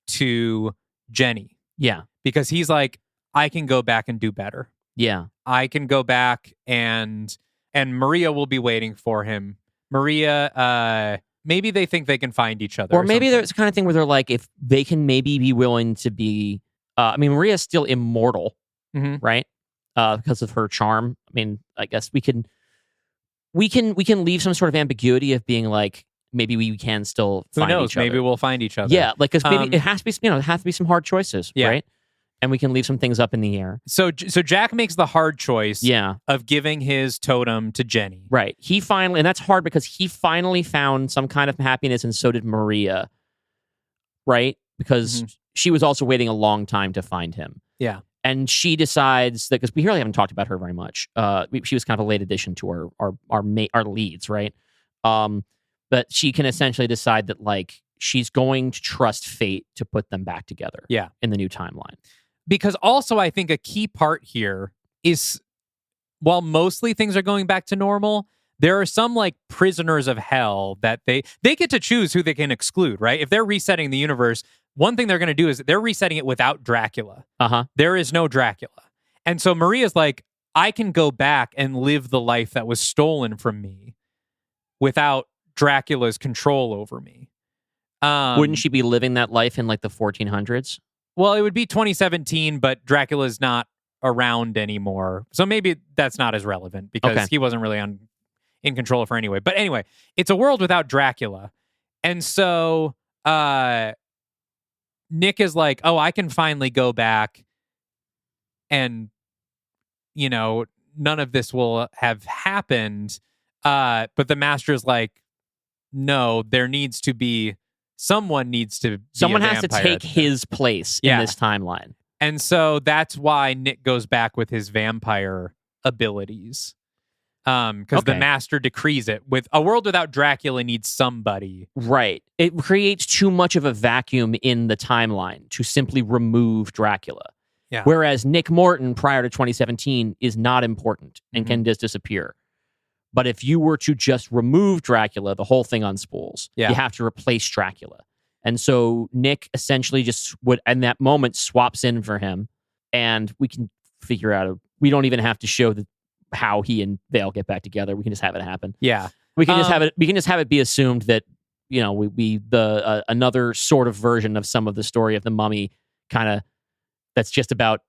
to Jenny.
Yeah.
Because he's like, I can go back and do better.
Yeah.
I can go back and Maria will be waiting for him. Maria, maybe they think they can find each other.
Or maybe
something.
there's the kind of thing where they're like, if they can maybe be willing to be, Maria's still immortal, right? Because of her charm. I mean, I guess we can leave some sort of ambiguity of being like, maybe we can still find
Who knows?
each other.
Maybe we'll find each other.
Yeah, like, because maybe it has to be, it has to be some hard choices, right? And we can leave some things up in the air.
So Jack makes the hard choice of giving his totem to Jenny.
Right. He finally, and that's hard because he finally found some kind of happiness, and so did Maria. Right? Because she was also waiting a long time to find him.
Yeah.
And she decides that, because we really haven't talked about her very much. She was kind of a late addition to our leads, right? But she can essentially decide that, like, she's going to trust fate to put them back together.
Yeah.
In the new timeline.
Because also, I think a key part here is, while mostly things are going back to normal, there are some like prisoners of hell that they get to choose who they can exclude, right? If they're resetting the universe, one thing they're going to do is they're resetting it without Dracula. There is no Dracula. And so Maria's like, I can go back and live the life that was stolen from me without Dracula's control over me.
Wouldn't she be living that life in like the 1400s?
Well, it would be 2017, but Dracula's not around anymore. So maybe that's not as relevant because he wasn't really in control of her anyway. But anyway, it's a world without Dracula. And so Nick is like, oh, I can finally go back and, none of this will have happened. But the master is like, no, someone has
to take his place in this timeline.
And so that's why Nick goes back with his vampire abilities. Because the master decrees it. With a world without Dracula needs somebody.
Right. It creates too much of a vacuum in the timeline to simply remove Dracula.
Yeah.
Whereas Nick Morton, prior to 2017, is not important and can just disappear. But if you were to just remove Dracula, the whole thing unspools. You have to replace Dracula. And so Nick essentially just would, in that moment, swaps in for him. And we can figure out, we don't even have to show how he and Vale get back together. We can just have it happen.
Yeah.
We can just have it be assumed that, another sort of version of some of the story of the Mummy that's just about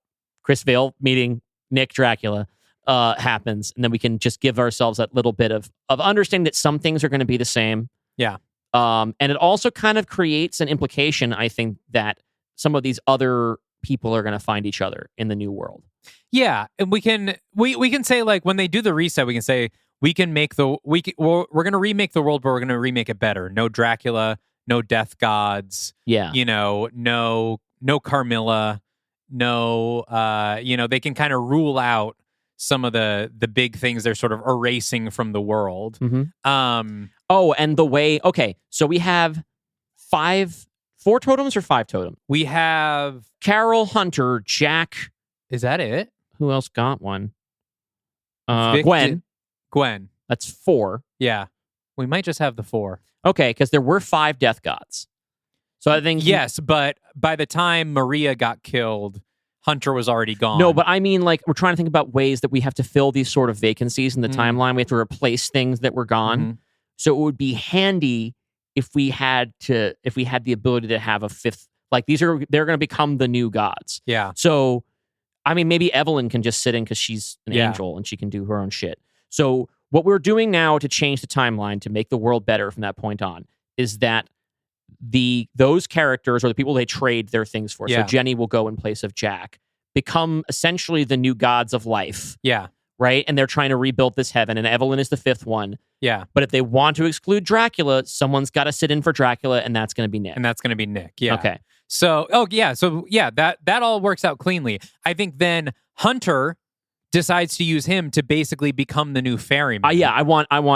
Chris Vale meeting Nick Dracula. Happens, and then we can just give ourselves that little bit of understanding that some things are going to be the same.
Yeah.
And it also kind of creates an implication, I think, that some of these other people are going to find each other in the new world.
Yeah, and we can say, like, when they do the reset, we can say we're going to remake the world, but we're going to remake it better. No Dracula, no death gods.
Yeah.
No Carmilla. No. They can kind of rule out some of the big things they're sort of erasing from the world.
And the way, so we have 4 totems or 5 totems?
We have
Carol, Hunter, Jack.
Is that it?
Who else got one?
Gwen.
That's 4.
Yeah. We might just have the 4.
Okay, because there were 5 death gods. So I think...
Yes, but by the time Maria got killed, Hunter was already gone.
No, but I mean, like, we're trying to think about ways that we have to fill these sort of vacancies in the timeline. We have to replace things that were gone. So it would be handy if we had the ability to have a 5th. Like, they're going to become the new gods.
Yeah.
So, I mean, maybe Evelyn can just sit in because she's an angel and she can do her own shit. So what we're doing now to change the timeline to make the world better from that point on is that those characters or the people they trade their things for.
Yeah.
So Jenny will go in place of Jack, become essentially the new gods of life.
Yeah.
Right? And they're trying to rebuild this heaven, and Evelyn is the fifth one.
Yeah.
But if they want to exclude Dracula, someone's got to sit in for Dracula, and that's going to be Nick.
And that's going to be Nick. Yeah.
Okay.
So, that all works out cleanly. I think then Hunter decides to use him to basically become the new ferryman.
I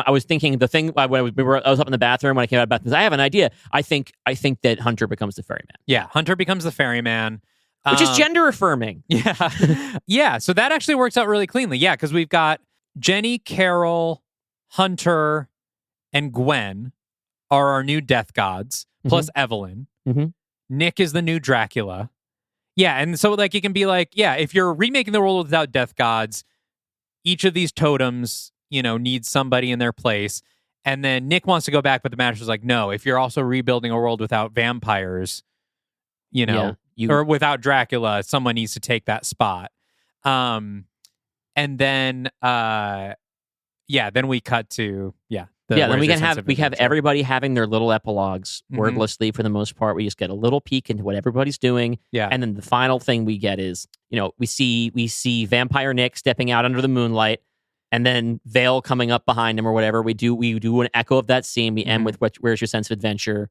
was thinking the thing when I was up in the bathroom when I came out of the bathroom. I have an idea. I think that Hunter becomes the ferryman.
Yeah. Hunter becomes the ferryman.
Which is gender affirming.
Yeah. Yeah. So that actually works out really cleanly. Yeah. Because we've got Jenny, Carol, Hunter, and Gwen are our new death gods, plus Evelyn.
Mm-hmm.
Nick is the new Dracula. Yeah. And so, like, it can be like, yeah, if you're remaking the world without death gods, each of these totems, needs somebody in their place. And then Nick wants to go back, but the Master's like, no, if you're also rebuilding a world without vampires, or without Dracula, someone needs to take that spot. And then, then we cut to,
then we have everybody having their little epilogues wordlessly for the most part. We just get a little peek into what everybody's doing.
Yeah.
And then the final thing we get is, we see Vampire Nick stepping out under the moonlight, and then Vale coming up behind him or whatever. We do an echo of that scene. We end with Where's Your Sense of Adventure?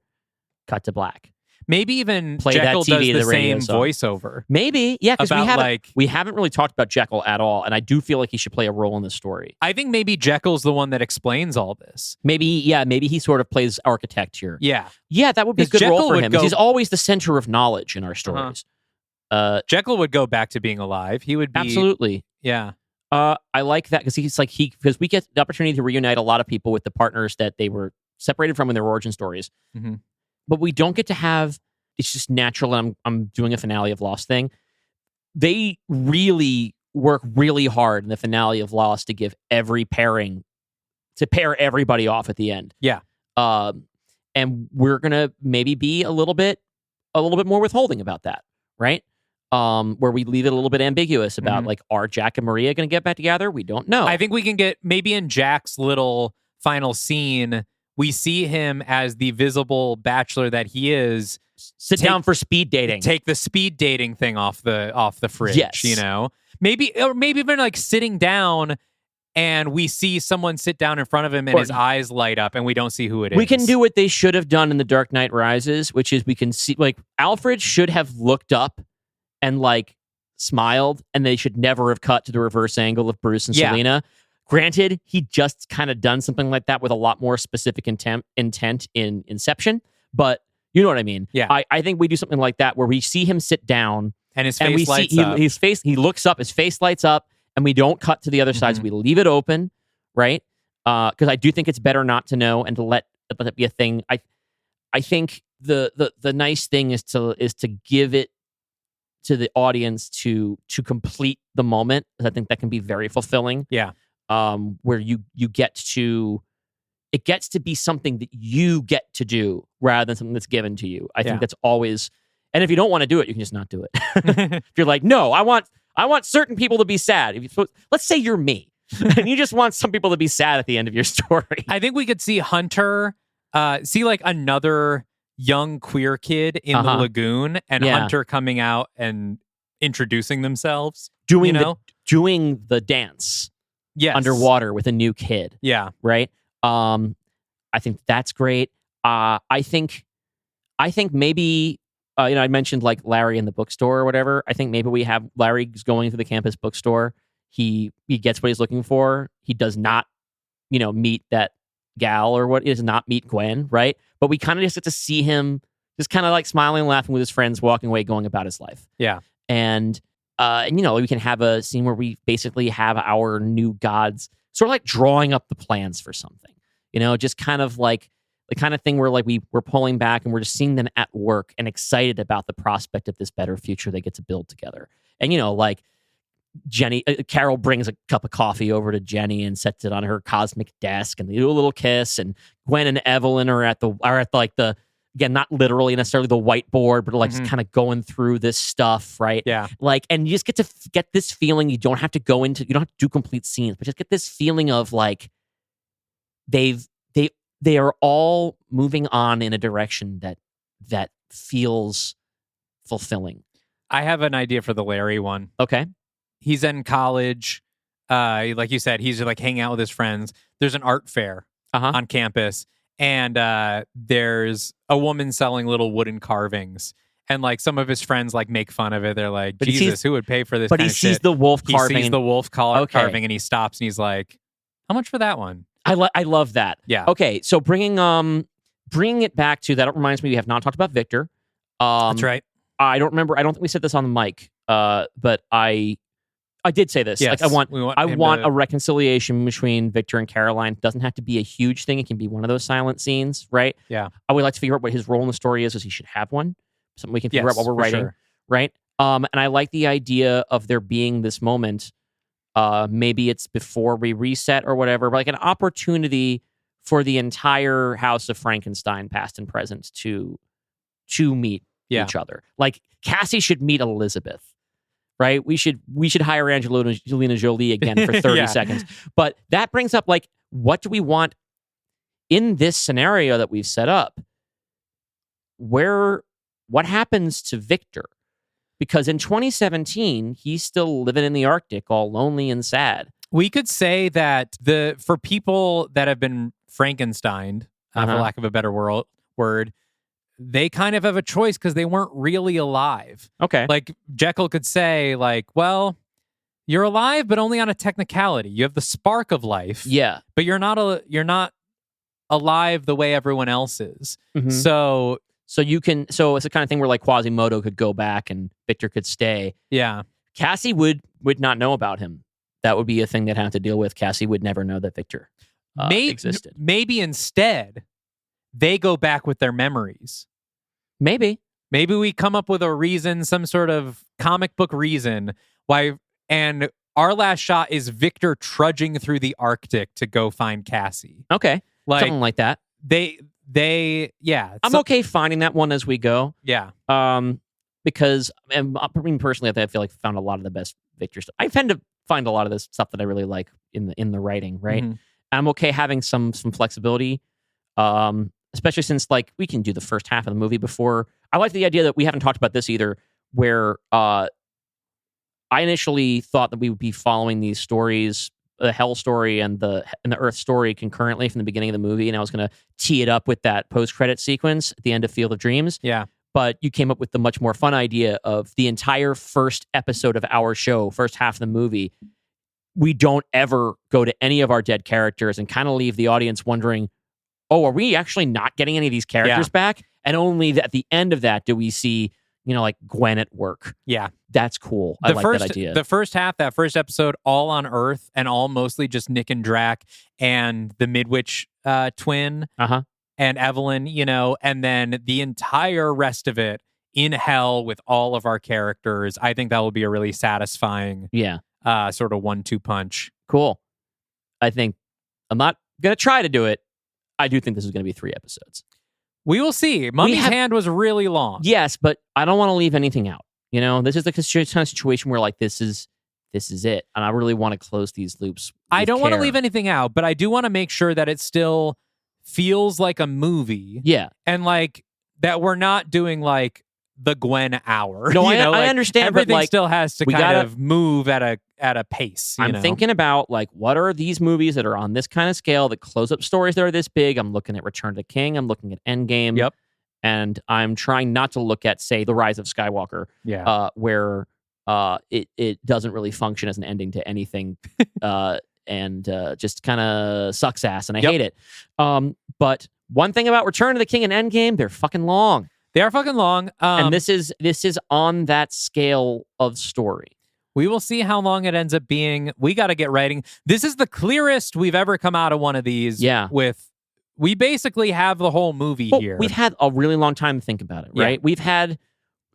Cut to black.
Maybe even
Play
Jekyll
that TV,
does the
radio
same
song.
voiceover.
Maybe, yeah, because
About,
we haven't really talked about Jekyll at all, and I do feel like he should play a role in this story.
I think maybe Jekyll's the one that explains all this.
Maybe he sort of plays architect here.
Yeah.
Yeah, that would be a good
Jekyll
role for
would
him.
go-
He's always the center of knowledge in our stories.
Jekyll would go back to being alive. He would be...
Absolutely.
Yeah.
I like that because we get the opportunity to reunite a lot of people with the partners that they were separated from in their origin stories.
Mm-hmm.
But we don't get to have... It's just natural, and I'm doing a finale of Lost thing. They really work really hard in the finale of Lost to give every pairing, to pair everybody off at the end.
Yeah.
And we're gonna maybe be a little bit more withholding about that, right? Where we leave it a little bit ambiguous about like, are Jack and Maria gonna get back together? We don't know.
I think we can get maybe in Jack's little final scene, we see him as the visible bachelor that he is.
Sit down for speed dating.
Take the speed dating thing off the fridge.
Yes.
Maybe even like sitting down, and we see someone sit down in front of him, and his eyes light up, and we don't see who it is.
We can do what they should have done in The Dark Knight Rises, which is we can see like Alfred should have looked up and like smiled, and they should never have cut to the reverse angle of Bruce and Selena. Granted, he just kind of done something like that with a lot more specific intent in Inception, but you know what I mean?
Yeah.
I think we do something like that where we see him sit down
and his face lights up.
He looks up, his face lights up, and we don't cut to the other side. So we leave it open, right? Because I do think it's better not to know and to let that be a thing. I think the nice thing is to give it to the audience to complete the moment. I think that can be very fulfilling.
Yeah.
Where you get to. It gets to be something that you get to do rather than something that's given to you. I think that's always, and if you don't want to do it, you can just not do it. If you're like, no, I want certain people to be sad. Let's say you're me, and you just want some people to be sad at the end of your story.
I think we could see Hunter, see like another young queer kid in the lagoon, and Hunter coming out and introducing themselves,
doing the dance, underwater with a new kid, right. I think that's great. I think maybe, I mentioned like Larry in the bookstore or whatever. I think maybe we have Larry's going to the campus bookstore. He gets what he's looking for. He does not, meet that gal or what is not meet Gwen, right? But we kind of just get to see him just kind of like smiling and laughing with his friends, walking away, going about his life.
Yeah.
And we can have a scene where we basically have our new gods sort of like drawing up the plans for something, just kind of like the kind of thing where like we're pulling back and we're just seeing them at work and excited about the prospect of this better future they get to build together. And, like Jenny, Carol brings a cup of coffee over to Jenny and sets it on her cosmic desk, and they do a little kiss, and Gwen and Evelyn are at the again, not literally necessarily the whiteboard, but like just kind of going through this stuff, right?
Yeah.
Like, and you just get to get this feeling. You don't have to do complete scenes, but just get this feeling of like they are all moving on in a direction that feels fulfilling.
I have an idea for the Larry one.
Okay.
He's in college. Like you said, he's like hanging out with his friends. There's an art fair on campus, and there's a woman selling little wooden carvings. And like some of his friends like make fun of it. They're like,
But
Jesus, who would pay for this?
But
kind
he
of
sees
shit?
the wolf carving.
He sees the wolf carving,
Okay.
and he stops and he's like, "How much for that one?"
I love that.
Yeah.
Okay, so bringing it back to that reminds me we have not talked about Victor.
That's right.
I don't remember. I don't think we said this on the mic. But I did say this.
Yes,
Like I
him
want
to-
a reconciliation between Victor and Caroline. It doesn't have to be a huge thing. It can be one of those silent scenes, right?
Yeah.
I would like to figure out what his role in the story is. He should have one. Something we can figure out while we're
for
writing,
sure.
right? And I like the idea of there being this moment. Maybe it's before we reset or whatever, but like an opportunity for the entire House of Frankenstein, past and present, to meet each other. Like Cassie should meet Elizabeth, right? We should hire Angelina Jolie again for 30
Yeah.
seconds. But that brings up like, what do we want in this scenario that we've set up? What happens to Victor? Because in 2017, he's still living in the Arctic, all lonely and sad.
We could say that for people that have been Frankensteined, for lack of a better word, they kind of have a choice because they weren't really alive.
Okay.
Like Jekyll could say, like, well, you're alive, but only on a technicality. You have the spark of life.
Yeah.
But you're not alive the way everyone else is.
Mhm.
So
So it's the kind of thing where like Quasimodo could go back and Victor could stay.
yeah.
Cassie would not know about him. That would be a thing they'd have to deal with. Cassie would never know that Victor existed.
Maybe instead they go back with their memories.
Maybe
we come up with a reason, some sort of comic book reason why, and our last shot is Victor trudging through the Arctic to go find Cassie.
Okay.
Like
Something like that.
yeah.
I'm okay finding that one as we go.
Yeah.
Because I mean, personally, I feel like I found a lot of the best Victor stuff. I tend to find a lot of this stuff that I really like in the writing, right?
Mhm.
I'm okay having some flexibility, especially since like we can do the first half of the movie before. I like the idea that we haven't talked about this either, where I initially thought that we would be following these stories, the Hell story and the Earth story concurrently from the beginning of the movie, and I was going to tee it up with that post-credit sequence at the end of Field of Dreams.
Yeah.
But you came up with the much more fun idea of the entire first episode of our show, first half of the movie. We don't ever go to any of our dead characters and kind of leave the audience wondering, oh, are we actually not getting any of these characters back? And only at the end of that do we see, like Gwen at work.
Yeah.
That's cool. I like that idea.
The first half, that first episode, all on Earth and all mostly just Nick and Drac and the Midwich twin and Evelyn, and then the entire rest of it in Hell with all of our characters. I think that will be a really satisfying sort of 1-2 punch.
Cool. I think I'm not going to try to do it. I do think this is going to be 3 episodes.
We will see. Mummy's Hand was really long.
Yes, but I don't want to leave anything out. This is the kind of situation where like this is it, and I really want to close these loops.
I don't want to leave anything out, but I do want to make sure that it still feels like a movie.
Yeah,
and like that we're not doing like the Gwen hour.
No, I understand.
Everything
but, like,
still has to kind of move at a pace.
I'm thinking about like what are these movies that are on this kind of scale that close up stories that are this big. I'm looking at Return of the King. I'm looking at Endgame.
Yep.
And I'm trying not to look at, say, The Rise of Skywalker, where it doesn't really function as an ending to anything, and just kind of sucks ass, and I hate it. But one thing about Return of the King and Endgame, they're fucking long.
They are fucking long,
and this is on that scale of story.
We will see how long it ends up being. We got to get writing. This is the clearest we've ever come out of one of these.
Yeah.
We basically have the whole movie here.
We've had a really long time to think about it, right? Yeah. We've had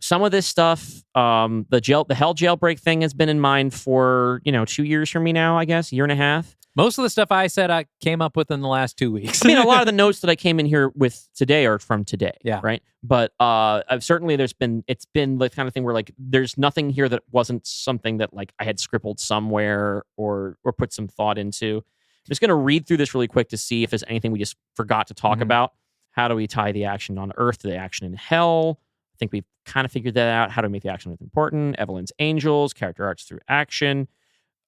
some of this stuff. The Hell jailbreak thing has been in mind for 2 years for me now, I guess, 1.5 years.
Most of the stuff I said I came up with in the last 2 weeks.
I mean, a lot of the notes that I came in here with today are from today.
Yeah.
Right. But I've certainly it's been the kind of thing where like there's nothing here that wasn't something that like I had scribbled somewhere or put some thought into. just going to read through this really quick to see if there's anything we just forgot to talk about. How do we tie the action on Earth to the action in Hell? I think we've kind of figured that out. How do we make the action important? Evelyn's Angels, character arcs through action.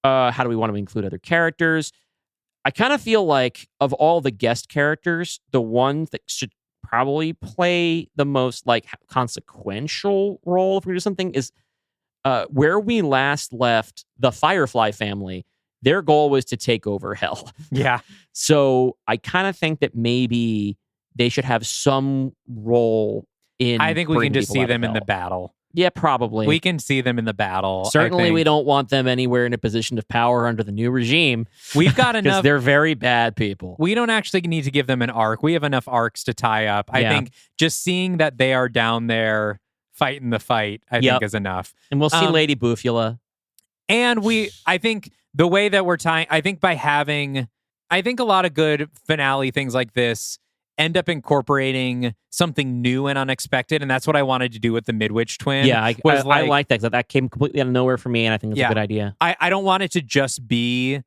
How do we want to include other characters? I kind of feel like of all the guest characters, the one that should probably play the most like consequential role if we do something is where we last left the Firefly family. Their goal was to take over Hell.
Yeah.
So I kind of think that maybe they should have some role in.
I think we can just see them in the battle.
Yeah, probably.
We can see them in the battle.
Certainly, we don't want them anywhere in a position of power under the new regime.
We've got enough.
Because they're very bad people.
We don't actually need to give them an arc. We have enough arcs to tie up. I think just seeing that they are down there fighting the fight, I think is enough.
And we'll see Lady Bufula.
And I think the way that we're tying, I think a lot of good finale things like this end up incorporating something new and unexpected, and that's what I wanted to do with the Midwich twin.
Yeah, I like that. That came completely out of nowhere for me, and I think it's a good idea.
I don't want it to just be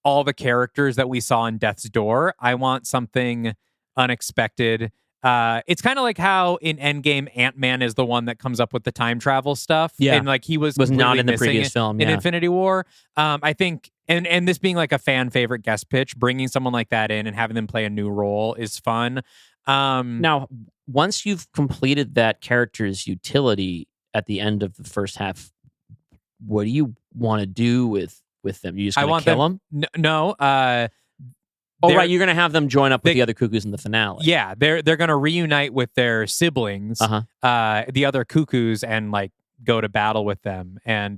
all the characters that we saw in Death's Door. I want something unexpected. It's kind of like how in Endgame, Ant-Man is the one that comes up with the time travel stuff.
Yeah.
And like he was
not in the previous film.
In Infinity War. I think, and this being like a fan favorite guest pitch, bringing someone like that in and having them play a new role is fun.
Now, once you've completed that character's utility at the end of the first half, what do you want to do with them? You just want to kill them?
No.
Right, you're going to have them join up with the other cuckoos in the finale.
Yeah, they're going to reunite with their siblings, the other cuckoos, and like go to battle with them. And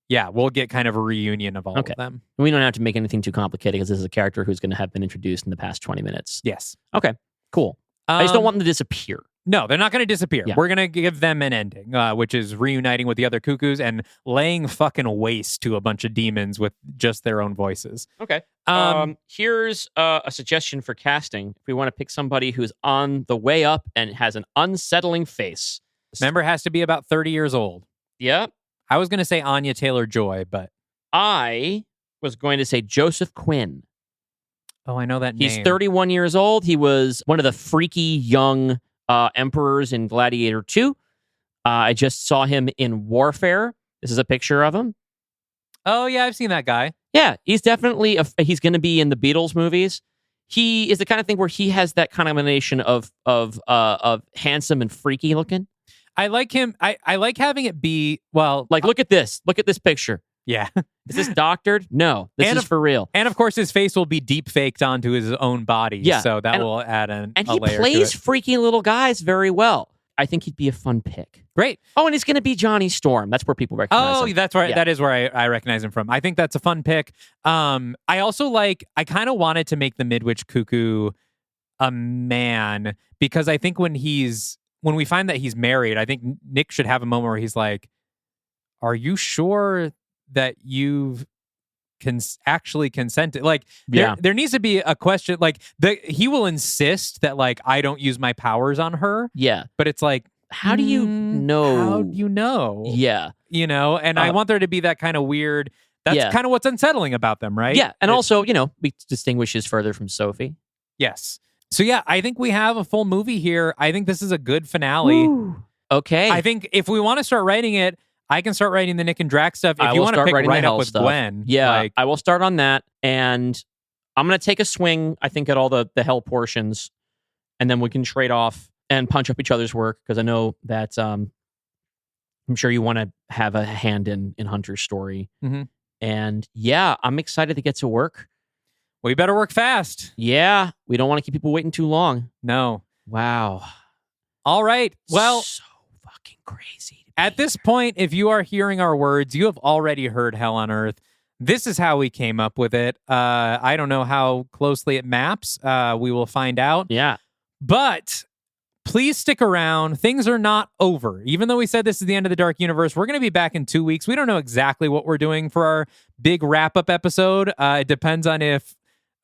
we'll get kind of a reunion of all of them.
We don't have to make anything too complicated because this is a character who's going to have been introduced in the past 20 minutes.
Yes.
Okay, cool. I just don't want them to disappear.
No, they're not going to disappear.
Yeah.
We're going to give them an ending, which is reuniting with the other cuckoos and laying fucking waste to a bunch of demons with just their own voices.
Okay. Here's a suggestion for casting. If we want to pick somebody who's on the way up and has an unsettling face.
Member has to be about 30 years old.
Yeah.
I was going to say Anya Taylor-Joy, but
I was going to say Joseph Quinn.
Oh, I know that name.
He's 31 years old. He was one of the freaky young emperors in Gladiator 2. I just saw him in Warfare. This is a picture of him.
Oh, yeah, I've seen that guy.
Yeah, he's definitely, he's going to be in the Beatles movies. He is the kind of thing where he has that combination of handsome and freaky looking.
I like him. I like having it be, well...
Like, look at this. Look at this picture.
Yeah.
Is this doctored? No, this is for real.
And of course, his face will be deep faked onto his own body.
Yeah.
So that will add a
And he
layer
plays
to it.
freaky little guys very well. I think he'd be a fun pick.
Great.
Oh, and he's going to be Johnny Storm. That's where people recognize him.
That's right. Yeah. That is where I recognize him from. I think that's a fun pick. I also I kind of wanted to make the Midwich Cuckoo a man because I think when we find that he's married, I think Nick should have a moment where he's like, are you sure that you've actually consented? Like there needs to be a question. Like he will insist that like I don't use my powers on her.
Yeah.
But it's like,
how do you know?
How do you know?
Yeah.
You know, and I want there to be that kind of weird. That's kind of what's unsettling about them, right?
Yeah. And also, we distinguish his further from Sophie.
Yes. So yeah, I think we have a full movie here. I think this is a good finale.
Ooh. Okay.
I think if we want to start writing it, I can start writing the Nick and Drax stuff. If you want to pick right up with
stuff.
Gwen.
Yeah, I will start on that. And I'm going to take a swing, I think, at all the Hell portions. And then we can trade off and punch up each other's work. Because I know that I'm sure you want to have a hand in Hunter's story.
Mm-hmm.
And yeah, I'm excited to get to work.
We better work fast.
Yeah, we don't want to keep people waiting too long.
No.
Wow.
All right. Well,
so fucking crazy.
At this point, if you are hearing our words, you have already heard Hell on Earth. This is how we came up with it. I don't know how closely it maps. We will find out.
Yeah.
But please stick around. Things are not over. Even though we said this is the end of the Dark Universe, we're going to be back in 2 weeks. We don't know exactly what we're doing for our big wrap-up episode. It depends on if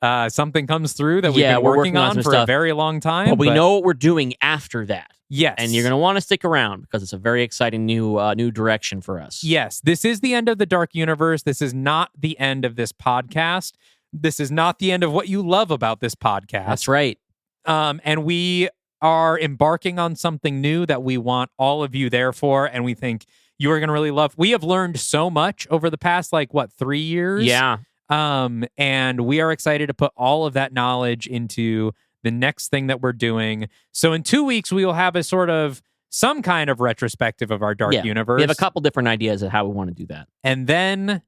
something comes through that we've been working on for a very long time.
But we know what we're doing after that.
Yes.
And you're going to want to stick around because it's a very exciting new direction for us.
Yes. This is the end of the Dark Universe. This is not the end of this podcast. This is not the end of what you love about this podcast.
That's right.
And we are embarking on something new that we want all of you there for, and we think you are going to really love. We have learned so much over the past, 3 years?
Yeah.
And we are excited to put all of that knowledge into the next thing that we're doing. So in 2 weeks, we will have a sort of some kind of retrospective of our Dark Universe.
We have a couple different ideas of how we want to do that.
And then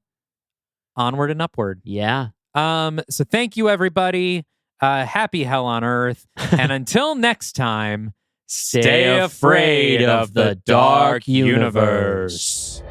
onward and upward.
Yeah.
So thank you, everybody. Happy Hell on Earth. And until next time, stay afraid of the Dark Universe.